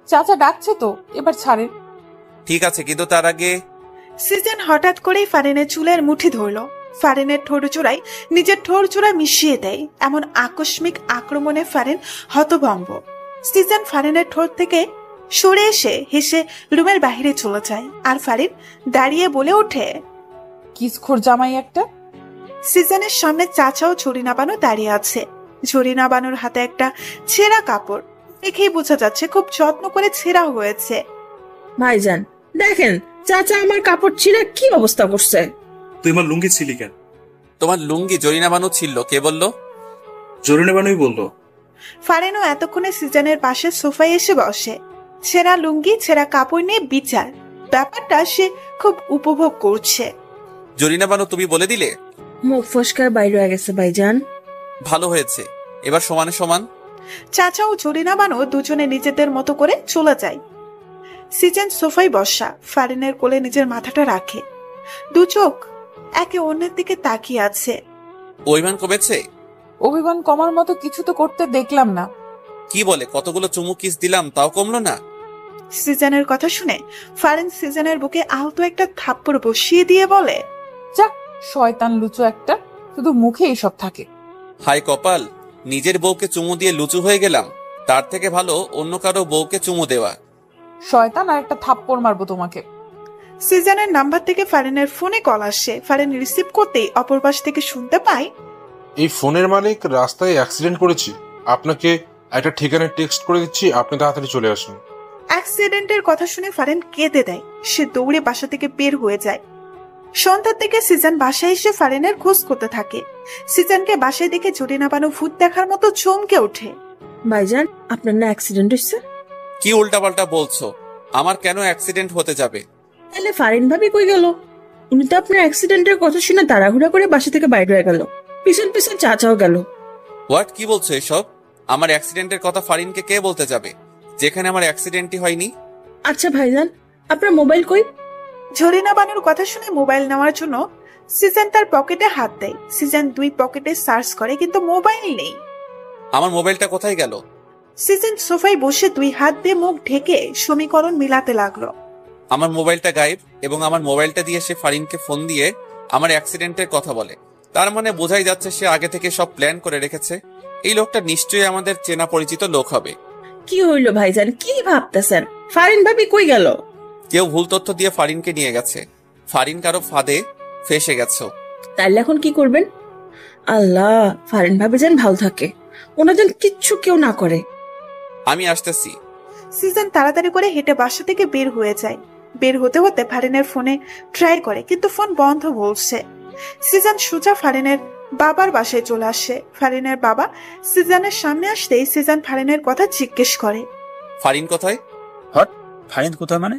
চাচা ডাকছে তো, এবার ছাড়েন। ঠিক আছে, কিন্তু তার আগে। সিজান হঠাৎ করেই ফারিনের চুলের মুঠি ধরল। ফারিনের ঠোঁট চূড়ায় নিজের ঠোঁট চূড়া মিশিয়ে দেয়। এমন আকস্মিক আক্রমণে ফারিন হতভম্ব। সিজান ফারিনের ঠোঁট থেকে সরে এসে হেসে রুমের বাহিরে চলে যায়। আর ফারিন দাঁড়িয়ে বলে ওঠে, কিসকোর জামাই একটা। সিজানের সামনে চাচাও ঝরিনা বানু দাঁড়িয়ে আছে। ঝরিনা বানুর হাতে একটা ছেঁড়া কাপড়, দেখেই বোঝা যাচ্ছে খুব যত্ন করে ছেঁড়া হয়েছে। ভাইজান দেখেন, চাচা আমার কাপড় ছিঁড়ে কি অবস্থা করছে। তুই আমার লুঙ্গি ছিলি কেন? তোমার লুঙ্গি জরিনা বানু ছিল, কে বললো? জরিনা বানুই বললো। ফারিনও এতক্ষণে সিজানের পাশে সোফায় এসে বসে। ছেঁড়া লুঙ্গি ছেঁড়া কাপড় নিয়ে বিচার, ব্যাপারটা সে খুব উপভোগ করছে। জরিনা বানু তুমি বলে দিলে? মুখ ফসকার বাইরে হয়ে গেছে ভাইজান। ভালো হয়েছে, এবার সমানে সমান। চাচা ও জরিনা বানু দুজনে নিজেদের মতো করে চলে যায়। সিজান সোফায় বসা, ফারিনের কোলে নিজের মাথাটা রাখে। দু চোখ একে অন্যের দিকে তাকিয়ে আছে। অভিমান কমেছে? অভিমান কমার মতো কিছু তো করতে দেখলাম না। কি বলে, কতগুলো চুমু কিস দিলাম তাও কমলো না? সিজানের কথা শুনে ফারিন সিজানের বুকে আলতো একটা থাপ্পড় বসিয়ে দিয়ে বলে, যাক শয়তান লুচু একটা, শুধু মুখে এইসব থাকে। হাই কপাল, নিজের বউকে চুমু দিয়ে লুচু হয়ে গেলাম। তার থেকে ভালো অন্য কারো বউকে চুমু দেওয়া। শয়তান, আর একটা থাপ্পড় মারবো তোমাকে। সিজানের নাম্বার থেকে ফারিনের ফোনে কল আসে। ফারিন রিসিভ করতেই অপর পাশ থেকে শুনতে পায়, এই ফোনের মালিক রাস্তায় অ্যাক্সিডেন্ট করেছি, আপনাকে একটা ঠিকানায় টেক্সট করে দিচ্ছি, আপনি তাড়াতাড়ি চলে আসুন। অ্যাক্সিডেন্টের কথা শুনে ফারিন কেঁদে দেয়। সে দৌড়ে বাসা থেকে বের হয়ে যায়। সন্ধ্যার থেকে সিজান বাসায় এসে ফারিনের খোঁজ করতে থাকে। সিজানকে বাসায় দেখে জরিনা বানু ভূত দেখার মতো চমকে ওঠে। ভাইজান আপনার না অ্যাক্সিডেন্ট হয়েছে? কি উল্টাপাল্টা বলছো? আমার কেন অ্যাক্সিডেন্ট হতে যাবে? তাহলে ফারিন ভাবি কই গেল? উনি তো আপনার অ্যাক্সিডেন্টের কথা শুনে তাড়াহুড়া করে বাসা থেকে বাইরে হয়ে গেল, পিছন পিছন চাচাও গেল। হোয়াট, কি বলছো এসব? আমার অ্যাক্সিডেন্টের কথা ফারিনকে কে বলতে যাবে, যেখানে আমার অ্যাক্সিডেন্টই হয়নি? আচ্ছা ভাইজান, আপনার মোবাইল কই? জরিনা বানুর কথা শুনে মোবাইল নেওয়ার জন্য সিজান তার পকেটে হাত দেয়। সিজান দুই পকেটে সার্চ করে, কিন্তু মোবাইল নেই। আমার মোবাইলটা কোথায় গেল? সিজান সোফায় বসে দুই হাত দিয়ে মুখ ঢেকে সমীকরণ মিলাতে লাগলো। আমার মোবাইলটা গায়েব, এবং আমার মোবাইলটা দিয়ে সে ফারিনকে ফোন দিয়ে আমার অ্যাক্সিডেন্টের কথা বলে। তার মানে বোঝাই যাচ্ছে সে আগে থেকে সব প্ল্যান করে রেখেছে। এই লোকটা নিশ্চয়ই আমাদের চেনা পরিচিত লোক হবে। কি হইল ভাইজান, কি ভাবতেছেন? ফারিন ভাবি কই গেল? কেউ ভুল তথ্য দিয়ে ফারিনকে নিয়ে গেছে। ফারিন কারো ফাঁদে ফেসে গেছো। তাইলে এখন কি করবেন? আল্লাহ, ফারিন ভাবি যেন ভালো থাকে, ওনাদের কিচ্ছু কেউ না করে। আমি আসতেছি। সিজান তাড়াতাড়ি করে হেঁটে বাসা থেকে বের হয়ে যায়। বের হতে হতে ফারিনের ফোনে ট্রাই করে, কিন্তু ফোন বন্ধ বলছে। সিজান সোজা ফারিনের বাবার বাসায় চলে আসে। ফারিনের বাবা সিজানের সামনে আসতেই সিজান ফারিনের কথা জিজ্ঞেস করে, ফারিন কোথায়? হট, ফারিন কোথায় মানে?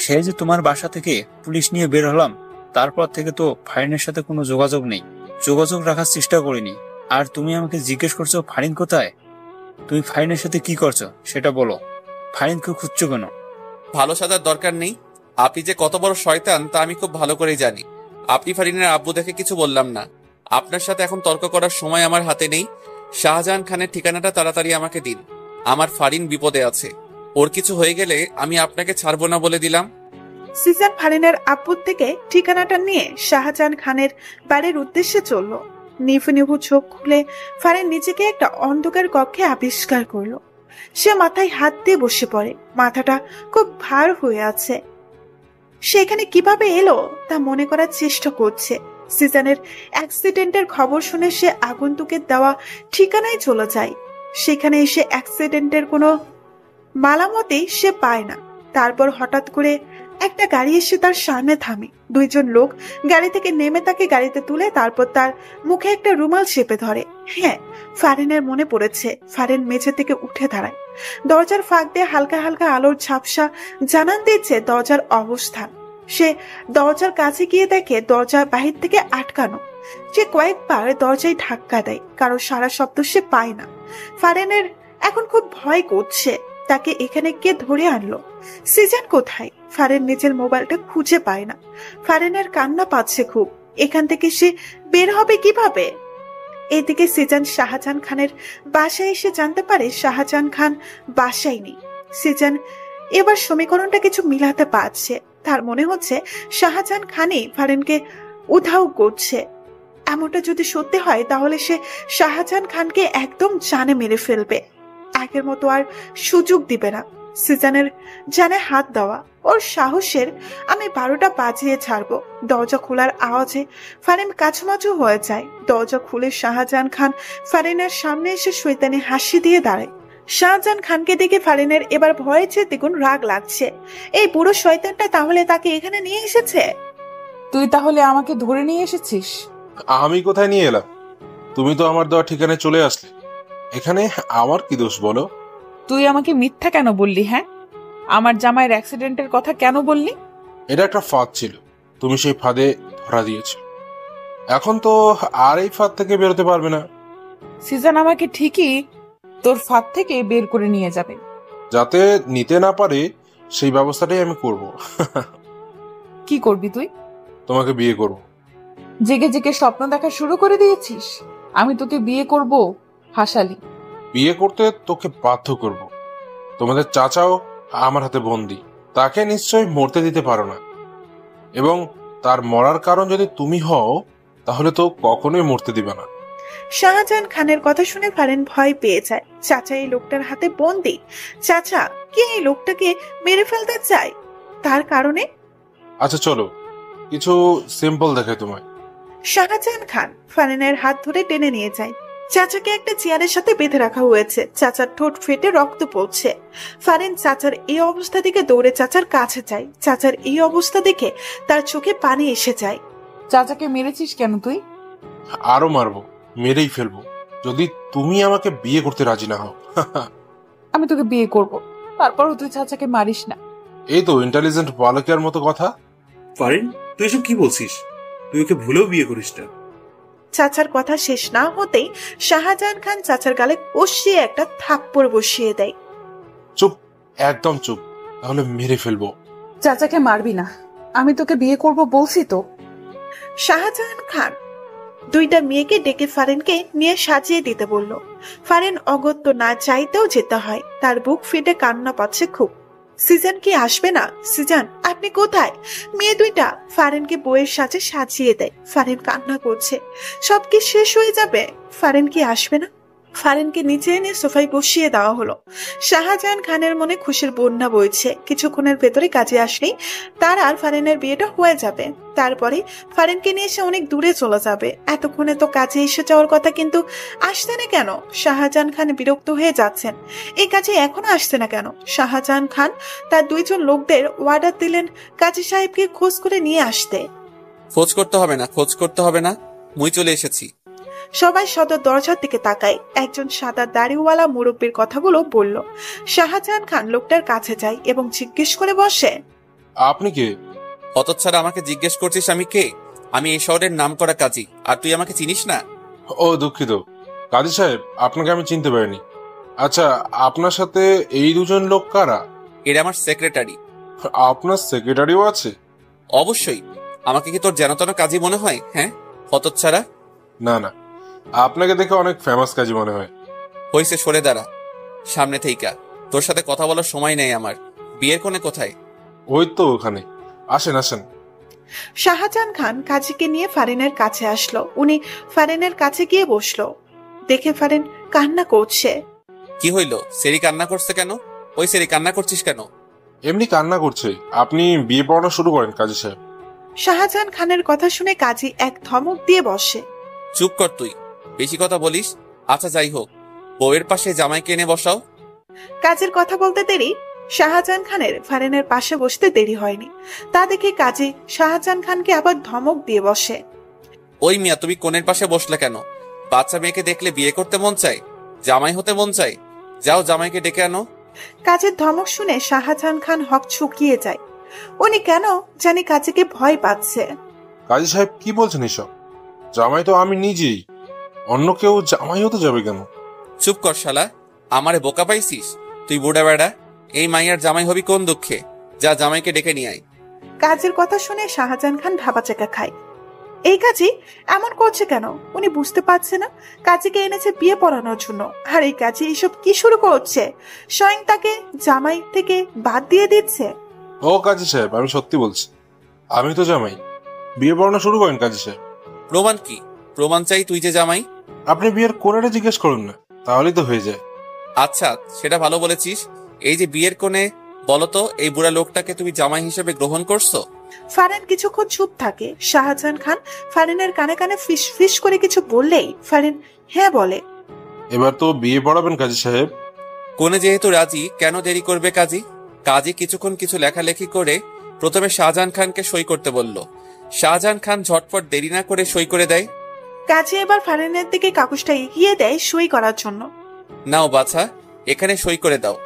সে যে তোমার বাসা থেকে পুলিশ নিয়ে বের হলাম, তারপর থেকে তো ফারিনের সাথে কোনো যোগাযোগ নেই। যোগাযোগ রাখার চেষ্টা করিনি, আর তুমি আমাকে জিজ্ঞেস করছো ফারিন কোথায়? তুমি ফারিনের সাথে কি করছো সেটা বলো। ফারিনকে খুঁজছো কেন? ভালো সাজার দরকার নেই। আপনি যে কত বড় শয়তান তা আমি খুব ভালো করেই জানি। আপনি ফারিনের আব্বু দেখে কিছু বললাম না। আপনার সাথে এখন তর্ক করার সময় আমার হাতে নেই। শাহজাহান খানের ঠিকানাটা তাড়াতাড়ি আমাকে দিন। আমার ফারিন বিপদে আছে। ওর কিছু হয়ে গেলে আমি আপনাকে ছাড়বো না বলে দিলাম। সিজান ফারিনের আব্বুর থেকে ঠিকানাটা নিয়ে শাহজাহান খানের বাড়ির উদ্দেশ্যে চলল। নিভু নিভু চোখ খুলে ফারিন নিজেকে একটা অন্ধকার কক্ষে আবিষ্কার করলো। সে মাথায় হাত দিয়ে বসে পড়ে। মাথাটা খুব ভার হয়ে আছে। সে এখানে কিভাবে এলো তা মনে করার চেষ্টা করছে। সিজানের অ্যাক্সিডেন্টের খবর শুনে সে আগন্তুকের দেওয়া ঠিকানায় চলে যায়। সেখানে এসে অ্যাক্সিডেন্টের কোনো মালামতেই সে পায় না। তারপর হঠাৎ করে একটা গাড়ি এসে তার সামনে থামে। দুইজন লোক গাড়ি থেকে নেমে তাকে গাড়িতে তুলে তারপর তার মুখে একটা রুমাল চেপে ধরে। হ্যাঁ, ফারিনের মনে পড়েছে। ফারিন মেঝে থেকে উঠে দাঁড়ায়। দরজার ফাঁক দিয়ে হালকা হালকা আলোর ঝাপসা জানান দিচ্ছে দরজার অবস্থান। সে দরজার কাছে গিয়ে দেখে দরজা বাহির থেকে আটকানো। সে কয়েকবার দরজায় ধাক্কা দেয়, কারো সারা শব্দ সে পায় না। ফারিনের এখন খুব ভয় করছে। তাকে এখানে কে ধরে আনলো? সিজান কোথায়? ফারিন নিজের মোবাইলটা খুঁজে পায় না। ফারিনের কান্না পাচ্ছে খুব। এখান থেকে সে বের হবে কিভাবে? এদিকে সিজান শাহজাহান খানের বাসায় এসে জানতে পারে শাহজাহান খান বাসায় নেই। সিজান এবার সমীকরণটা কিছু মিলাতে পারছে। তার মনে হচ্ছে শাহজাহান খানই ফারিনকে উধাও করছে। এমনটা যদি সত্যি হয় তাহলে সে শাহজাহান খানকে একদম জানে মেরে ফেলবে। আগের মতো আর সুযোগ দিবে না। সিজানের জানে হাত দেওয়া ওর সাহসের আমি 12টা বাজিয়ে ছাড়বো। দরজা খোলার আওয়াজে ফারিন কাছুমাচু হয়ে যায়। দরজা খুলে শাহজাহান খান ফারিনের সামনে এসে শয়তানি হাসি দিয়ে দাঁড়ায়। শাহজাহান খানকে দেখে ফারিনের এবার ভয়ে চেয়ে দ্বিগুণ রাগ লাগছে। এই বুড়ো শয়তানটা তাহলে তাকে এখানে নিয়ে এসেছে। তুই তাহলে আমাকে ধরে নিয়ে এসেছিস? আমি কোথায় নিয়ে এলাম? তুমি তো আমার দেওয়া ঠিকানায় চলে আসলে। এখানে আমার কি দোষ বলো? তুই আমাকে মিথ্যা কেন বললি? হ্যাঁ, আমার জামাইয়ের অ্যাক্সিডেন্টের কথা কেন বললি? এটা একটা ফাঁদ ছিল, তুমি সেই ফাঁদে ধরা দিয়েছ। এখন তো আর এই ফাঁদ থেকে বেরোতে পারবে না। সিজান আমাকে ঠিকই তোর ফাঁদ থেকে বের করে নিয়ে যাবে। যাতে নিতে না পারে সেই ব্যবস্থাটাই আমি করব। কি করবি তুই? তোমাকে বিয়ে করব। জেগে জেগে স্বপ্ন দেখা শুরু করে দিয়েছিস? আমি তোকে বিয়ে করব হাসালি। বিয়ে করতে তোকে বাধ্য করব। তোমাদের চাচাও আমার হাতে বন্দি। তাকে নিশ্চয়ই মরতে দিতে পারো না, এবং তার মরার কারণ যদি তুমি হও তাহলে তো কখনোই মরতে দিবে না। শাহজাহান খানের কথা শুনে ফারিন ভয় পেয়ে যায়। চাচা এই লোকটার হাতে বন্দি। চাচা কি এই লোকটাকে মেরে ফেলতে চায়? তার কারণে আচ্ছা চলো কিছু সিম্পল দেখে তোমায়। শাহজাহান খান ফারিনের হাত ধরে টেনে নিয়ে যায়। চাচাকে একটা চেয়ারের সাথে বেঁধে রাখা হয়েছে। চাচার ঠোঁট ফেটে রক্ত পড়ছে। ফারিন চাচার এই অবস্থা দেখে দৌড়ে চাচার কাছে যায়। চাচার এই অবস্থা দেখে তার চোখে পানি এসে যায়। চাচাকে মেরেছিস কেন তুই? আরো মারবো, মেরেই ফেলবো যদি তুমি আমাকে বিয়ে করতে রাজি না হও। আমি তোকে বিয়ে করব, তারপরও তুই চাচাকে মারিস না। এই তো ইন্টেলিজেন্ট বালকের মতো কথা। ফারিন, তুই এসব কি বলছিস? তুই ওকে ভুলেও বিয়ে করিস না। চাচার কথা শেষ না হতেই শাহজাহান খান চাচার গালে কষিয়ে একটা থাপ্পড় বসিয়ে দেয়। চুপ, একদম চুপ, তাহলে মেরে ফেলবো। চাচাকে মারবি না, আমি তোকে বিয়ে করব বলছি তো। শাহজাহান খান দুইটা মেয়েকে ডেকে ফারিনকে নিয়ে সাজিয়ে দিতে বলল। ফারিন অগত্য না চাইতেও যেতে হয়। তার বুক ফেটে কান্না পাচ্ছে খুব। সিজান কি আসবে না? সিজান আপনি কোথায়? মেয়ে দুইটা ফারিনকে বইয়ের সাথে সাজিয়ে দেয়। ফারিন কান্না করছে। সব কি শেষ হয়ে যাবে? ফারিন কি আসবে না? ফারিনকে নিচে এনে সোফায় বসিয়ে দেওয়া হলো। শাহজাহান খানের মনে খুশির বন্যা বইছে। কিছুক্ষণের ভেতরে কাজে আসলেই তার আর ফারিনের বিয়েটা হয়ে যাবে। তারপরে ফারিনকে নিয়ে এসে অনেক দূরে চলে যাবে। এতক্ষণে তো কাজে এসে যাওয়ার কথা, কিন্তু আসছে না কেন? শাহজাহান খান বিরক্ত হয়ে যাচ্ছেন। এই কাজে এখনো আসছে না কেন? শাহজাহান খান তার দুইজন লোকদের অর্ডার দিলেন কাজী সাহেবকে খোঁজ করে নিয়ে আসতে। খোঁজ করতে হবে না, খোঁজ করতে হবে না, মুই চলে এসেছি। সবাই সদর দরজার দিকে তাকায়। একজন সাদা দাড়িওয়ালা মুরব্বীর কথাগুলো বলল। শাহজাহান খান লোকটার কাছে যায় এবং জিজ্ঞেস করে বসে, আপনি কে? হতচ্ছাড়া, আমাকে জিজ্ঞেস করছিস আমি কে? আমি এই শহরের নাম করা কাজী, আর তুই আমাকে চিনিস না? ও দুঃখিত, কাজী সাহেব, আপনাকে আমি চিনতে পারিনি। আচ্ছা, আপনার সাথে এই দুজন লোক কারা? এরা আমার সেক্রেটারি। আপনার সেক্রেটারিও আছে? অবশ্যই। আমাকে কি তোর যেনতেন কাজী মনে হয়? হ্যাঁ, হতচ্ছাড়া। না না, আপনাকে দেখে অনেক ফেমাস কাজী মনে হয়। হইছে, সরে দাঁড়া সামনে থেইকা। তোর সাথে কথা বলার সময় নেই আমার। বিয়ের কোণে কোথায়? ওই তো ওখানে। আসেন আসেন। শাহজাহান খান কাজীকে নিয়ে ফারিনের কাছে আসলো। উনি ফারিনের কাছে গিয়ে বসলো। দেখে ফারিন কান্না করছে। কি হইল? সেরি কান্না করছে কেন? ওই সেরি কান্না করছিস কেন? এমনি কান্না করছে। আপনি বিয়ে পড়ানো শুরু করেন কাজী সাহেব। শাহজাহান খানের কথা শুনে কাজী এক ধমক দিয়ে বসে। চুপ কর তুই, বেশি কথা বলিস। আচ্ছা যাই হোক, বউয়ের পাশে জামাইকে এনে বসাও। কাজীর কথা বলতে দেরি শাহজাহান খানের ফারিনের পাশে বসতে দেরি হয়নি। তা দেখে কাজী শাহজাহান খানকে আবার ধমক দিয়ে বসে। ওই মিয়া, তুমি কোণের পাশে বসলে কেন? বাচ্চা মেয়েকে দেখলে বিয়ে করতে মন চায়, জামাই হতে মন চায়। যাও জামাইকে ডেকে আনো। কাজীর ধমক শুনে শাহজাহান খান হক চুকিয়ে যায়। উনি কেন জানি কাজীকে ভয় পাচ্ছে। কাজী সাহেব কি বলছেন এসব? জামাই তো আমি নিজেই, অন্য কেউ জামাই হতে যাবে কেন? চুপ কর শালা, আমারে বোকা পাইছিস তুই? বুড়া বেড়া, এই মাইয়ার জামাই হবি কোন দুঃখে? যা জামাইকে ডেকে নিয়ে আয়। কাজীর কথা শুনে শাহজাহান খান ঢাবাচেকা খায়। এই কাজী এমন করছে কেন? উনি বুঝতে পারছে না কাজীকে এনেছে বিয়ে পড়ানোর জন্য, আর এই কাজী এইসব কি শুরু করছে? স্বয়ং তাকে জামাই থেকে বাদ দিয়ে দিচ্ছে। ও কাজী সাহেব, আমি সত্যি বলছি, আমি তো জামাই। বিয়ে পড়ানো শুরু করেন কাজী সাহেব। প্রমাণ কি? প্রমাণ চাই তুই যে জামাই। আপনি বিয়ের কোণেটা জিজ্ঞেস করুন না, তাহলেই তো হয়ে যায়। আচ্ছা, সেটা ভালো বলেছিস। এই যে বিয়ের কোণে, বলতো এই বুড়া লোকটাকে তুমি জামাই হিসেবে গ্রহণ করছো? ফারিন কিছুক্ষণ চুপ থাকে। শাহজাহান খান ফারিনের কানে কানে ফিস ফিস করে কিছু বললেই ফারিন হ্যাঁ বলে। এবার তো বিয়ে পড়াবেন কাজী সাহেব। কোণে যেহেতু রাজি, কেন দেরি করবে কাজী? কাজী কিছুক্ষণ কিছু লেখালেখি করে প্রথমে শাহজাহান খানকে সই করতে বলল। শাহজাহান খান ঝটপট দেরি না করে সই করে দেয়। কাজী এবার ফারিনের দিকে কাগজটা এগিয়ে দেয় সই করার জন্য। নাও বাছা, এখানে সই করে দাও।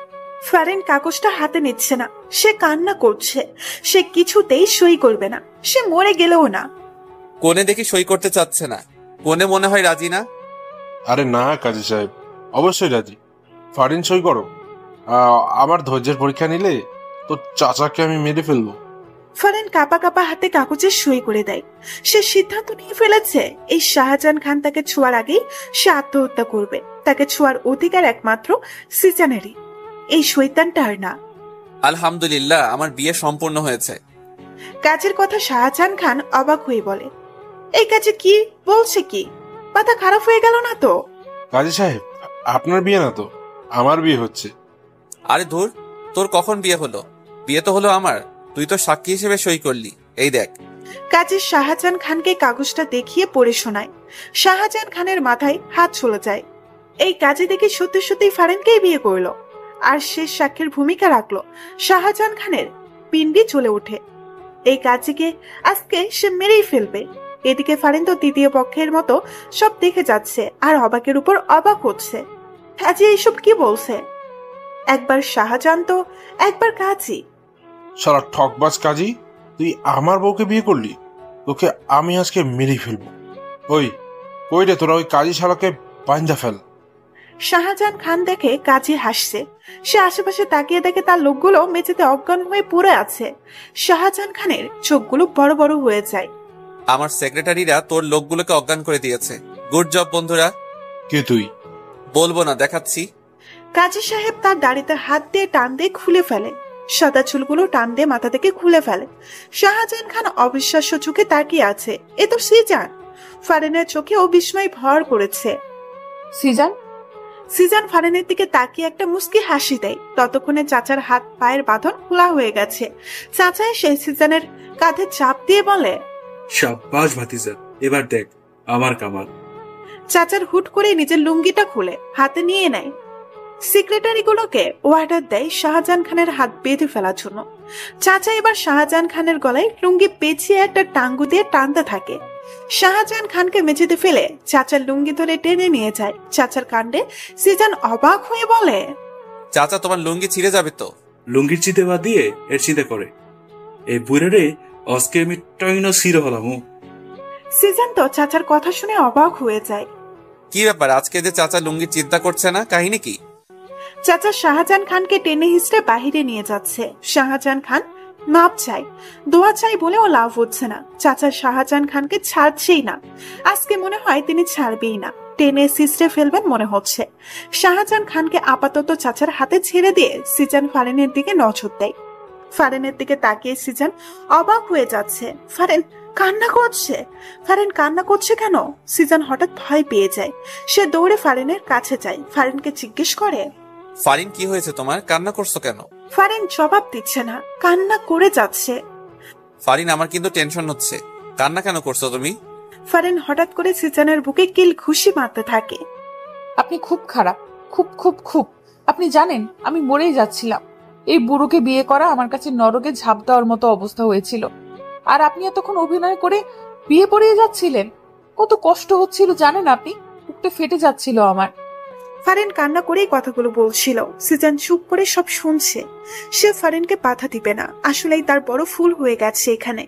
ফারিন কাগজটা হাতে নিচ্ছে না। সে কান্না করছে। সে কিছুতেই সই করবে না, সে মরে গেলেও না। কোণে দেখি সই করতে চাচ্ছে না। কোণে মনে হয় রাজি না। আরে না কাজী সাহেব, অবশ্যই রাজি। ফারিন সই করো। আমার ধৈর্যের পরীক্ষা নিলে তো চাচাকে আমি মেরে ফেলবো। ফারিন কাপা কাপা হাতে কাগজে সই করে দেয়। সে সিদ্ধান্ত নিয়ে ফেলেছে এই শাহজাহান খান তাকে ছোঁয়ার আগেই সে আত্মহত্যা করবে। তাকে ছোঁয়ার অধিকার একমাত্র সিজানেরই, এই শয়তানটার না। আলহামদুলিল্লাহ, আমার বিয়ে সম্পূর্ণ হয়েছে। কাজের কথা শাহজাহান খান অবাক হয়ে বলে। এই কাজে কি বলছে? কি মাথা খারাপ হয়ে গেল না তো? কাজী সাহেব, আপনার বিয়ে না তো, আমার বিয়ে হচ্ছে। আরে ধুর, তোর কখন বিয়ে হলো? বিয়ে তো হলো আমার, তুই তো সাক্ষী হিসেবে সই করলি। এই দেখ। কাজী শাহজাহান খানকে কাগজটা দেখিয়ে পড়ে শোনায়। শাহজাহান খানের মাথায় হাত চলে যায়। এই কাজে দেখে সত্যি সত্যি ফারিনকেই বিয়ে করলো, আর শেষ সাক্ষীর ভূমিকা রাখলো। শাহজাহান খানের পিণ্ডি চলে ওঠে। এই কাজীকে আজকে সে মেরেই ফেলবে। এদিকে ফারিন তো তৃতীয় পক্ষের মতো সব দেখে যাচ্ছে আর অবাকের উপর অবাক হচ্ছে। কাজী এইসব কি বলছে? একবার শাহজাহান তো একবার কাজী। সারা ঠকবাজ কাজী, তুই আমার বউকে বিয়ে করলি, তোকে আমি আজকে মেরেই ফেলবো। ওই কই রে তোরা, ওই কাজী শালাকে বাইন্ধা ফেল। শাহজাহান খান দেখে কাজী হাসছে। সে আশেপাশে তাকিয়ে দেখে তার লোকগুলো মেঝেতে অজ্ঞান হয়ে পড়ে আছে। শাহজাহান খানের চোখগুলো বড় বড় হয়ে যায়। আমার সেক্রেটারিরা তোর লোকগুলোকে অজ্ঞান করে দিয়েছে। গুড জব বন্ধুরা। কে তুই? বলবো না, দেখাচ্ছি। কাজী সাহেব তার দাড়িতে হাত দিয়ে টান দিয়ে খুলে ফেলে। সাদা চুলগুলো টান দিয়ে মাথা থেকে খুলে ফেলে। শাহজাহান খান অবিশ্বাস্য চোখে তাকিয়ে আছে। এ তো সিজান। ফারিনের চোখে ও বিস্ময় ভর করেছে। সিজান? সিজান ফারিনের দিকে তাকিয়ে একটা মুস্কি হাসি দেয়। ততক্ষণে চাচার হাত পায়ের বাঁধন খোলা হয়ে গেছে। চাচা এসে সিজানের কাঁধে চাপ দিয়ে বলে, শাবাশ ভাতিজা, এবার দেখ আমার কামাল। চাচার হুট করে নিজের লুঙ্গিটা খুলে হাতে নিয়ে নেয়। সেক্রেটারিগুলোকে অর্ডার দেয় শাহজাহান খানের হাত বেঁধে ফেলার জন্য। চাচা এবার শাহজাহান খানের গলায় লুঙ্গি পেঁচিয়ে একটা টাঙ্গু দিয়ে টানতে থাকে। শাহজাহান খানকে মেঝেতে ফেলে চাচার লুঙ্গি ধরে টেনে নিয়ে যায়। চাচার কাণ্ডে সিজান অবাক হয়ে বলে, চাচা তোমার লুঙ্গি ছিঁড়ে যাবে তো। লুঙ্গির চিতে বাদ দিয়ে এর চিতে করে। এই বুড়ে রে আজকে আমি টইনো সিরে হলাম। সিজান তো চাচার কথা শুনে অবাক হয়ে যায়। কি ব্যাপার, আজকে যে চাচা লুঙ্গির চিন্তা করছে না, কাহিনী কি? চাচা শাহজাহান খানকে টেনে হিসড়ে বাহিরে নিয়ে যাচ্ছে। শাহজাহান খান মাপ চাই, দোয়া চাই বলেও লাভ হচ্ছে না। চাচা শাহজাহান খানকে ছাড়ছেই না। আজকে মনে হয় তিনি ছাড়বেই না, টেনে সিস্টে ফেলবেন মনে হচ্ছে। শাহজাহান খানকে আপাতত চাচার হাতে ছেড়ে দিয়ে সিজান ফারেনের দিকে নজর দেয়। ফারেনের দিকে তাকিয়ে সিজান অবাক হয়ে যাচ্ছে। ফারেন কান্না করছে। ফারেন কান্না করছে কেন? সিজান হঠাৎ ভয় পেয়ে যায়। সে দৌড়ে ফারেনের কাছে যায়, ফারেনকে জিজ্ঞেস করে, ফারিন কি হয়েছে তোমার, কান্না করছো কেন? ফারেন জবাব দিচ্ছে না, কান্না করে যাচ্ছে। ফারিন, আমার কিন্তু টেনশন হচ্ছে, কান্না কেন করছো তুমি? ফারেন হঠাৎ করে সিজানের বুকে কিল ঘুষি মারতে থাকে। আপনি খুব খারাপ, খুব খুব খুব। আপনি জানেন আমি মরেই যাচ্ছিলাম। এই বুড়োকে বিয়ে করা আমার কাছে নরকে ঝাঁপ দেওয়ার মতো অবস্থা হয়েছিল। আর আপনি এতক্ষণ অভিনয় করে বিয়ে পড়িয়ে যাচ্ছিলেন। কত কষ্ট হচ্ছিল জানেন আপনি? বুকটা ফেটে যাচ্ছিল আমার। ফারেন কান্না করেই কথাগুলো বলছিল। সিজান চুপ করে সব শুনছে। সে ফারেনকে বাধা দিবে না, আসলেই তার বড় ফুল হয়ে গেছে এখানে।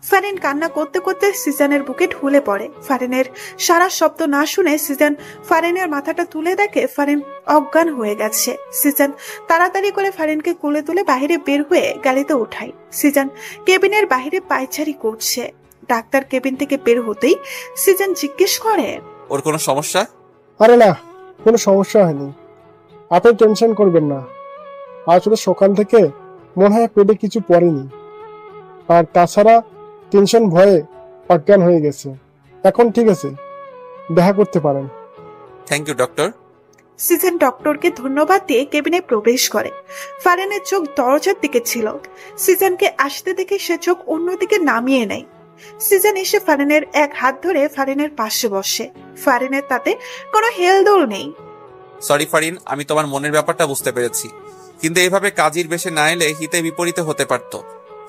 ফারেন কান্না করতে করতে সিজানের বুকে ঢুলে পড়ে। ফারেনের সারা শব্দ না শুনে সিজান ফারেনের মাথাটা তুলে দেখে ফারেন অজ্ঞান হয়ে গেছে। সিজান তাড়াতাড়ি করে ফারেনকে কোলে তুলে বাহিরে বের হয়ে গাড়িতে উঠায়। সিজান কেবিনের বাহিরে পায়চারি করছে। ডাক্তার কেবিন থেকে বের হতেই সিজান জিজ্ঞেস করে, ওর কোনো সমস্যা? আরে না, কোনো সমস্যা হয়নি, আপনি টেনশন করবেন না। আসলে সকাল থেকে মনে হয় পেটে কিছু পড়েনি, আর তাছাড়া টেনশন ভয়ে অজ্ঞান হয়ে গেছে। এখন ঠিক আছে, দেখা করতে পারেন। Thank you doctor. সিজন ডক্টরকে ধন্যবাদ দিয়ে কেবিনে প্রবেশ করে। ফারেনের চোখ দরজার দিকে ছিল। সিজনকে আসতে দেখে সে চোখ অন্যদিকে নামিয়ে নেয়। সিজন এসে ফারেনের এক হাত ধরে ফারেনের পাশে বসে। ফারেনের তাতে কোনো হেলদোল নেই। সরি ফারিন, আমি তোমার মনের ব্যাপারটা বুঝতে পেরেছি, কিন্তু এইভাবে কাজীর বেশে না এলে হিতে বিপরীতে হতে পারতো।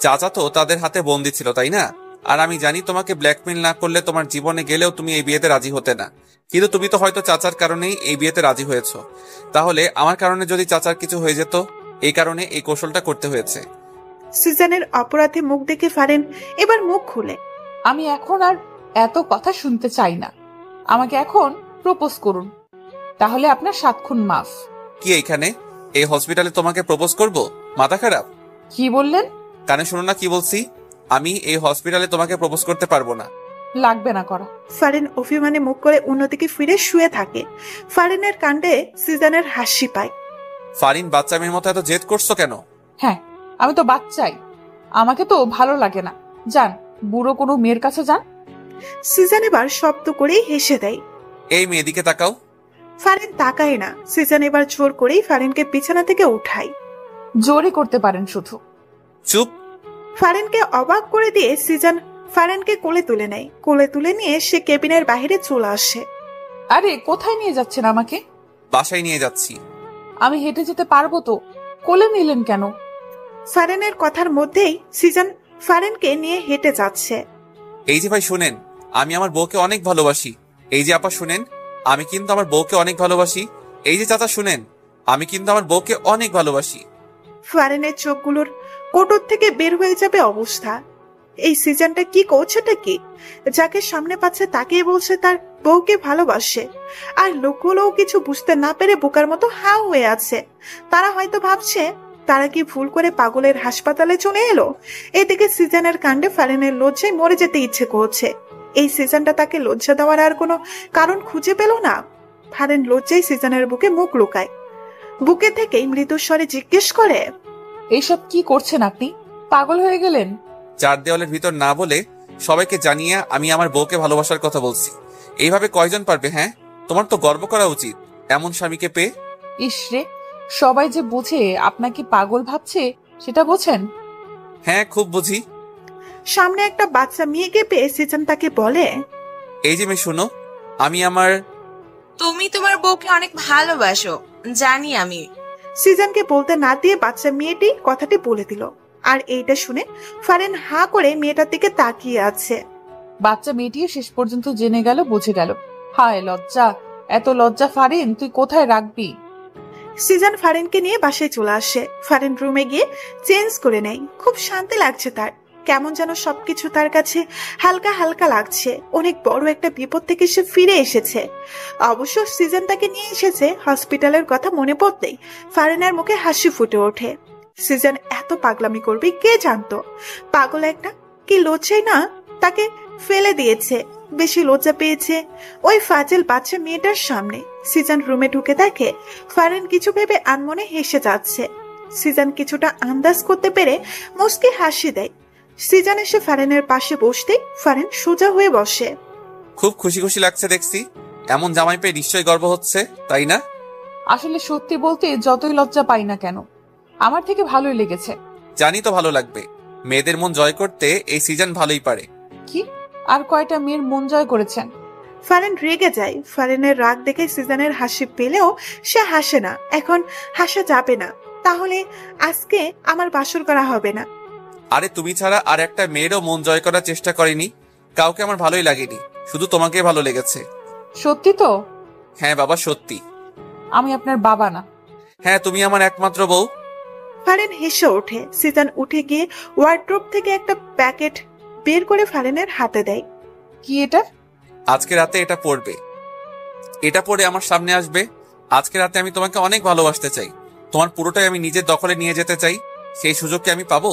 চাচা তো তাদের হাতে বন্দি ছিল, তাই না? আর আমি জানি তোমাকে ব্ল্যাকমেইল না করলে তোমার জীবনে গেলেও তুমি এই বিয়েতে রাজি হতে না, কিন্তু তুমি তো হয়তো চাচার কারণেই এই বিয়েতে রাজি হয়েছো। তাহলে আমার কারণে যদি চাচার কিছু হয়ে যেত, এই কারণে এই কৌশলটা করতে হয়েছে। সিজনের অপরাধে মুখ দেখে ফারেন এবার মুখ খুলে, আমি এখন আর এত কথা শুনতে চাই না। আমাকে এখন প্রপোজ করুন, তাহলে আপনার 7 খুন মাফ। কি এইখানে এই হসপিটালে তোমাকে প্রপোজ করব? মাথা খারাপ? কি বললেন? কানে শুনো না কি বলছি? আমি এই হসপিটালে তোমাকে প্রপোজ করতে পারবো না। লাগবে না করা। ফারেন অভিমানে মুখ করে অন্যদিকে ফিরে শুয়ে থাকে। ফারেনের কাণ্ডে সিজনের হাসি পায়। ফারিন, বাচ্চা মেয়ের মতো এত জেদ করছো কেন? হ্যাঁ, আমি তো বাচ্চাই, আমাকে তো ভালো লাগে না। যান, বুড়ো কোনো মেয়ের কাছে যান। সিজন এবার শব্দ করেই হেসে দেয়। এই মেয়েদিকে তাকাও। ফারেন তাকায় না। সিজন এবার জোর করেই ফারেনকে বিছানা থেকে উঠায়। জোরে করতে পারেন শুধু। চুপ। ফারেনকে অবাক করে দিয়ে সিজন ফারেনকে কোলে তুলে নেয়। কোলে তুলে নিয়ে সে কেবিনের বাইরে চলে আসে। আরে কোথায় নিয়ে যাচ্ছেন আমাকে? বাসায় নিয়ে যাচ্ছি। আমি হেঁটে যেতে পারবো তো, কোলে নিলেন কেন? ফারেনের কথার মধ্যেই সিজন ফারেনকে নিয়ে হেঁটে যাচ্ছে। এই যে ভাই শুনেন, আমি আমার বউকে অনেক ভালোবাসি। এই যে আপা শুনেন, আমি কিন্তু আমার বউকে অনেক ভালোবাসি। এই যে চাচা শুনেন, আমি কিন্তু আমার বউকে অনেক ভালোবাসি। ফারেনের চোখগুলোর কোটর থেকে বের হয়ে যাবে অবস্থা। এই সিজনটা কি করছেটা কি? যাকে সামনে পাচ্ছে তাকে বলছে তার বউকে ভালোবাসে, আর লোকগুলোও কিছু বুঝতে না পেরে বোকার মতো হাও হয়ে আছে। তারা হয়তো ভাবছে তারা কি ভুল করে পাগলের হাসপাতালে চলে এলো। এদিকে সিজনের কাণ্ডে ফারেনের লজ্জায় মরে যেতে ইচ্ছে করছে। এই সিজনটা তাকে লজ্জা দেওয়ার আর কোনো কারণ খুঁজে পেল না। ফারেন লজ্জায় সিজনের বুকে মুখ লুকায়। বুকে থেকেই মৃদুস্বরে জিজ্ঞেস করে, এইসব কি করছেন আপনি? পাগল হয়ে গেলেন? 4 দেওয়ালের ভিতর না বলে সবাইকে জানিয়ে আমি আমার বউকে ভালোবাসার কথা বলছি। এইভাবে কয়জন পারবে? হ্যাঁ, তোমার তো গর্ব করা উচিত এমন স্বামীকে পেয়ে। ইসরে, সবাই যে বুঝে আপনাকে পাগল ভাবছে সেটা বোঝেন? হ্যাঁ, খুব বুঝি। সামনে একটা বাচ্চা মেয়েকে পেয়ে সিজন তাকে বলে, এই যে মেয়ে শুনো, আমি আমার তুমি তোমার বউকে অনেক ভালোবাসো, জানি আমি। সিজনকে বলতে না দিয়ে বাচ্চা মেয়েটি কথাটি বলে দিল। আর এইটা শুনে ফারেন হা করে মেয়েটার দিকে তাকিয়ে আছে। বাচ্চা মেয়েটিও শেষ পর্যন্ত জেনে গেল, বুঝে গেল। হায় লজ্জা, এত লজ্জা ফারেন তুই কোথায় রাখবি? সিজন ফারেনকে নিয়ে বাসায় চলে আসে। ফারেন রুমে গিয়ে চেঞ্জ করে নেয়। খুব শান্তি লাগছে তার। কেমন যেন সবকিছু তার কাছে হালকা হালকা লাগছে। অনেক বড় একটা বিপদ থেকে সে ফিরে এসেছে। অবশ্য সিজন তাকে নিয়ে এসেছে হসপিটালের কথা মনে পড়তেই ফারিনের মুখে হাসি ফুটে ওঠে। সিজন এত পাগলামি করবে কে জানতো। পাগল একটা, কি লজ্জাই না তাকে ফেলে দিয়েছে। বেশি লজ্জা পেয়েছে ওই ফাজিল বাচ্চা মেয়েটার সামনে। সিজন রুমে ঢুকে দেখে ফারিন কিছু ভেবে আনমনে হেসে যাচ্ছে। সিজন কিছুটা আন্দাজ করতে পেরে মুস্কি হাসি দেয়। সিজন এসে ফারিনের পাশে বসতেই ফারিন সোজা হয়ে বসে। খুব খুশি খুশি লাগছে দেখছি। এমন জামাই পেয়ে নিশ্চয়ই গর্ব হচ্ছে, তাই না? আসলে সত্যি বলতে যতই লজ্জা পাই না কেন, আমার থেকে ভালোই লেগেছে। জানি তো ভালো লাগবে। মেয়েদের মন জয় করতে এই সিজন ভালোই পারে। কি আর কয়টা মেয়ের মন জয় করেছেন? ফারিন রেগে যায়। ফারিনের রাগ দেখে সিজনের হাসি পেলেও সে হাসে না। এখন হাসা যাবে না, তাহলে আজকে আমার বাসর করা হবে না। আরে তুমি ছাড়া আর একটা মেয়েরও মন জয় করার চেষ্টা করেনি। কাউকে আমার ভালোই লাগেনি, শুধু তোমাকে ভালো লেগেছে। সত্যি তো? হ্যাঁ বাবা, সত্যি। আমি আপনার বাবা না? হ্যাঁ, তুমি আমার একমাত্র বউ। ফারিন হেসে ওঠে। সিজন উঠে গিয়ে ওয়ার্ড্রোব থেকে একটা প্যাকেট বের করে ফারিনের হাতে দেয়। কি এটা? আজকে রাতে এটা পড়বে। এটা পড়ে আমার সামনে আসবে। আজকে রাতে আমি তোমাকে অনেক ভালোবাসতে চাই। তোমার পুরোটাই আমি নিজের দখলে নিয়ে যেতে চাই। সেই সুযোগ কি আমি পাবো?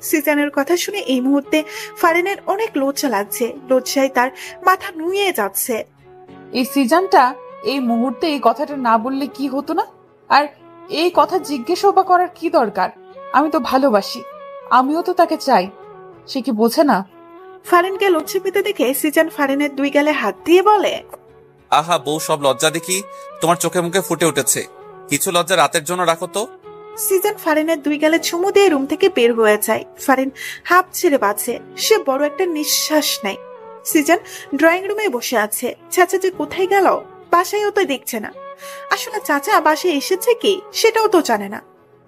সিজনের কথা শুনে এই মুহূর্তে ফারিনের অনেক লজ্জা লাগছে। লজ্জায় তার মাথা নুয়ে যাচ্ছে। এই সিজনটা এই মুহূর্তে এই কথাটা না বললে কি হতো না? আর এই কথা জিজ্ঞেসও বা করার কি দরকার? আমি তো ভালোবাসি, আমিও তো তাকে চাই। সে কি বোঝে না? ফারিনকে লজ্জা পেতে দেখে সিজন ফারিনের দুই গালে হাত দিয়ে বলে, আহা বউ, সব লজ্জা দেখি তোমার চোখে মুখে ফুটে উঠেছে। কিছু লজ্জা রাতের জন্য রাখো তো। সিজন ফারিনের দুই গালে চুমু দিয়ে রুম থেকে বের হয়ে যায়। ফারিন হাঁপ ছেড়ে বাঁচে। সে বড় একটা নিঃশ্বাস নেয়। সিজন ড্রয়িং রুমে বসে আছে। চাচা যে কোথায় গেল বাসায়ও তো দেখছে না। আসলে চাচা বাসায় এসেছে কি সেটাও তো জানে না।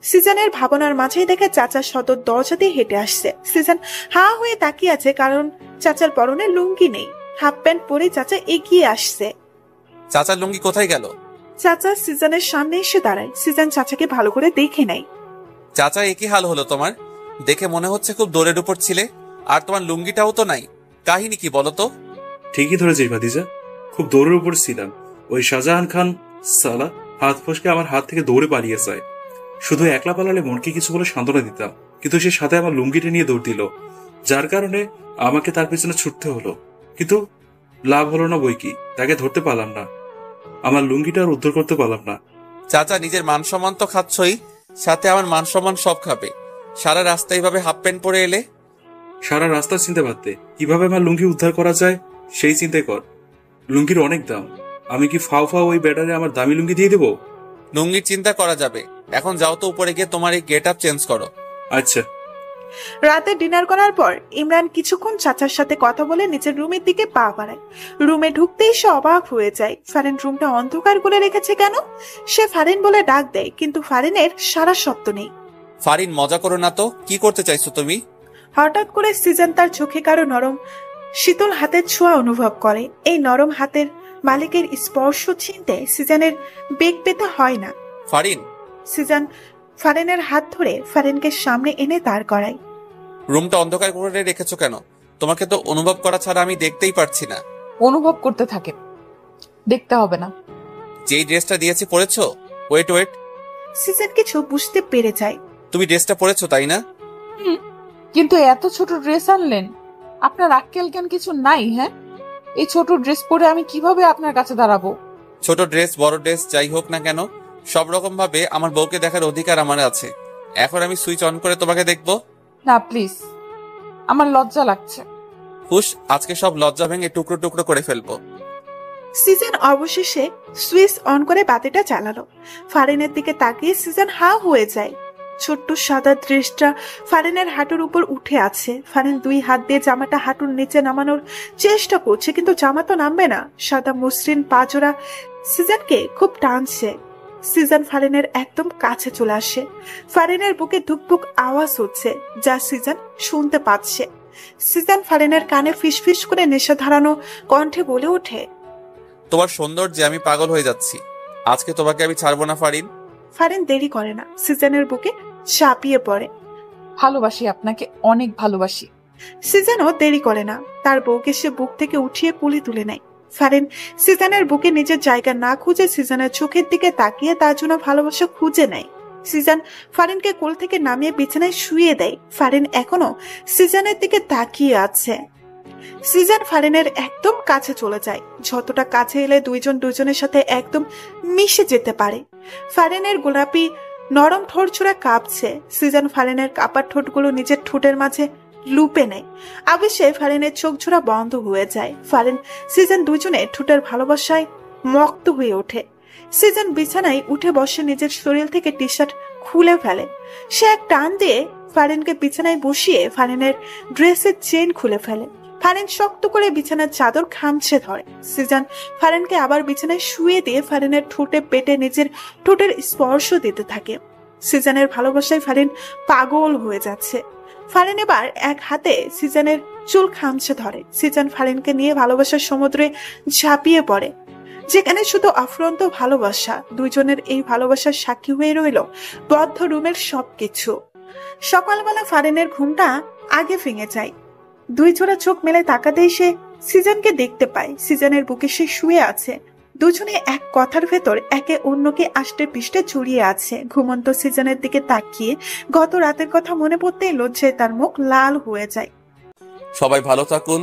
সিজনের ভাবনার মাঝেই দেখে চাচা সদর দরজা দিয়ে হেঁটে আসছে। সিজন হা হয়ে তাকিয়ে আছে, কারণ চাচার পরনে লুঙ্গি নেই। হাফ প্যান্ট পরে চাচা এগিয়ে আসছে। চাচার লুঙ্গি কোথায় গেল? চাচা সিজনের সামনে এসে দাঁড়ায়। সিজন চাচাকে ভালো করে দেখে নেয়। চাচা, একই হাল হলো তোমার। দেখে মনে হচ্ছে খুব দৌড়ের উপর ছিলে, আর তোমার লুঙ্গিটাও তো নাই। কাহিনী কি বলো তো? ঠিকই ধরেছিস ভাতিজা, খুব দৌড়ের উপর ছিলাম। ওই শাহজাহান খান সালা হাত ফসকে আমার হাত থেকে দৌড়ে পালিয়ে যায়। শুধু একলা পালালে মনকে কিছু বলে সান্ত্বনা দিতাম, কিন্তু সে সাথে আমার লুঙ্গিটা নিয়ে দৌড় দিল, যার কারণে আমাকে তার পেছনে ছুটতে হলো। কিন্তু লাভ হলো না বই কি, তাকে ধরতে পারলাম না। আমার লুঙ্গিটা আর উদ্ধার করতে পারলাম না। চাচা, নিজের মান সম্মান তো খাচ্ছই, সাথে আমার মান সম্মান সব খাবে। সারা রাস্তা এইভাবে হাফ প্যান্ট পরে এলে। সারা রাস্তা চিনতে পারতে কিভাবে আমার লুঙ্গি উদ্ধার করা যায় সেই চিন্তাই কর। লুঙ্গির অনেক দাম, আমি কি ফাও ফাও ওই ব্যাটারে আমার দামি লুঙ্গি দিয়ে দেবো? লুঙ্গির চিন্তা করা যাবে। এখন যাও তো উপরে গিয়ে তোমার এই গেট আপ চেঞ্জ করো। আচ্ছা। রাতে ডিনার করার পর ইমরান কিছুক্ষণ চাচার সাথে কথা বলে নিজের রুমের দিকে পা বাড়ায়। রুমে ঢুকতেই সে অবাক হয়ে যায়। ফারিন রুমটা অন্ধকার করে রেখেছে কেন? সে ফারিন বলে ডাক দেয়, কিন্তু ফারিনের সারা শব্দ নেই। ফারিন, মজা করো না তো। কি করতে চাইছো তুমি? হঠাৎ করে সিজন তার চোখে কারো নরম শীতল হাতের ছোঁয়া অনুভব করে। এই নরম হাতের মালিকের স্পর্শ চিনতে সিজনের বেগ পেতে হয় না। ফারিন। সিজন ফারিনের হাত ধরে ফারিনকে সামনে এনে দাঁড় করায়। রুমটা অন্ধকার করে রেখেছো কেন? তোমাকে তো অনুভব করা ছাড়া আমি দেখতেই পারছি না। অনুভব করতে থাকে, দেখতে হবে না। যেই ড্রেসটা দিয়েছি পরেছো? Wait wait. সিজন কিছু বুঝতে পেরে যায়। তুমি ড্রেসটা পরেছো তাই না? কিন্তু এত ছোট ড্রেস আনলেন, আপনার আক্কেল জ্ঞান কিছু নাই? হ্যাঁ, এই ছোট ড্রেস পরে আমি কিভাবে আপনার কাছে দাঁড়াবো? ছোট ড্রেস বড় ড্রেস যাই হোক না কেন, সব রকম ভাবে আমার বউকে দেখার অধিকার আমার আছে। এখন আমি সুইচ অন করে তোমাকে দেখবো? না প্লিজ, আমার লজ্জা লাগছে। হুশ, আজকে সব লজ্জা ভেঙে টুকরো টুকরো করে ফেলবো। সিজন অবশেষে সুইচ অন করে বাতিটা চালালো। ফারিনের দিকে তাকিয়ে সিজন হা হয়ে যায়। ছোট্ট সাদা ড্রেসটা ফারিনের হাঁটুর উপর উঠে আছে। ফারিন দুই হাত দিয়ে জামাটা হাঁটুর নিচে নামানোর চেষ্টা করছে, কিন্তু জামা তো নামবে না। সাদা মসৃণ পাজোড়া সিজনকে খুব টানছে। সিজন ফারিনের একদম কাছে চলে আসে। ফারিনের বুকে ধুকপুক আওয়াজ হচ্ছে, যা সিজন শুনতে পাচ্ছে। সিজন ফারিনের কানে ফিসফিস করে নেশা ধারানো কণ্ঠে বলে ওঠে, তোমার সৌন্দর্যে আমি পাগল হয়ে যাচ্ছি। আজকে তোমাকে আমি ছাড়বো না ফারিন। ফারিন দেরি করে না, সিজনের বুকে চাপিয়ে পড়ে। ভালোবাসি আপনাকে, অনেক ভালোবাসি। সিজানও দেরি করে না, তার বউকে সে বুক থেকে উঠিয়ে কোলে তুলে নেয়। ফারিন সিজানের বুকে নিজের জায়গা না খুঁজে সিজানের চোখের দিকে তাকিয়ে তার জন্য ভালোবাসা খুঁজে নেয়। সিজান ফারিনকে কোল থেকে নামিয়ে বিছানায় শুইয়ে দেয়। ফারিন এখনো সিজানের দিকে তাকিয়ে আছে। সিজান ফারিনের একদম কাছে চলে যায়, যতটা কাছে এলে দুইজন দুজনের সাথে একদম মিশে যেতে পারে। ফারিনের গোলাপি নরম ঠোঁট ছোড়া কাঁপছে। সিজান ফারিনের কাঁপার ঠোঁটগুলো নিজের ঠোঁটের মাঝে লুপে নেয়। আবেশে ফারিনের চোখ ঝোড়া বন্ধ হয়ে যায়। ফারিন সিজান দুজনে ঠোঁটের ভালোবাসায় মক্ত হয়ে ওঠে। সিজান বিছানায় উঠে বসে নিজের শরীর থেকে টি শার্ট খুলে ফেলে। সে এক টান দিয়ে ফারিনকে বিছানায় বসিয়ে ফারিনের ড্রেসের চেন খুলে ফেলে। ফারিন শক্ত করে বিছানার চাদর খামছে ধরে। সিজান ফারিনকে আবার বিছানায় শুয়ে দিয়ে ফারিনের ঠোঁটে পেটে নিজের ঠোঁটের স্পর্শ দিতে থাকে। সিজানের ভালোবাসায় ফারিন পাগল হয়ে যাচ্ছে। ফারিন এবার এক হাতে সিজানের চুল খামছে ধরে। সিজান ফারিনকে নিয়ে ভালোবাসার সমুদ্রে ঝাঁপিয়ে পড়ে, যেখানে শুধু অফুরন্ত ভালোবাসা। দুইজনের এই ভালোবাসার সাক্ষী হয়ে রইল বদ্ধ রুমের সবকিছু। সকালবেলা ফারিনের ঘুমটা আগে ভেঙে যায়। দুই জোড়া চোখ মেলে তাকাতেই সে সিজানকে দেখতে পায়। সিজানের বুকে সে শুয়ে আছে। দুজনে এক কথার ভেতর একে অন্যকে আষ্টে পিষ্টে জড়িয়ে আছে। ঘুমন্ত সিজানের দিকে তাকিয়ে গত রাতের কথা মনে পড়তেই লজ্জায় তার মুখ লাল হয়ে যায়। সবাই ভালো থাকুন।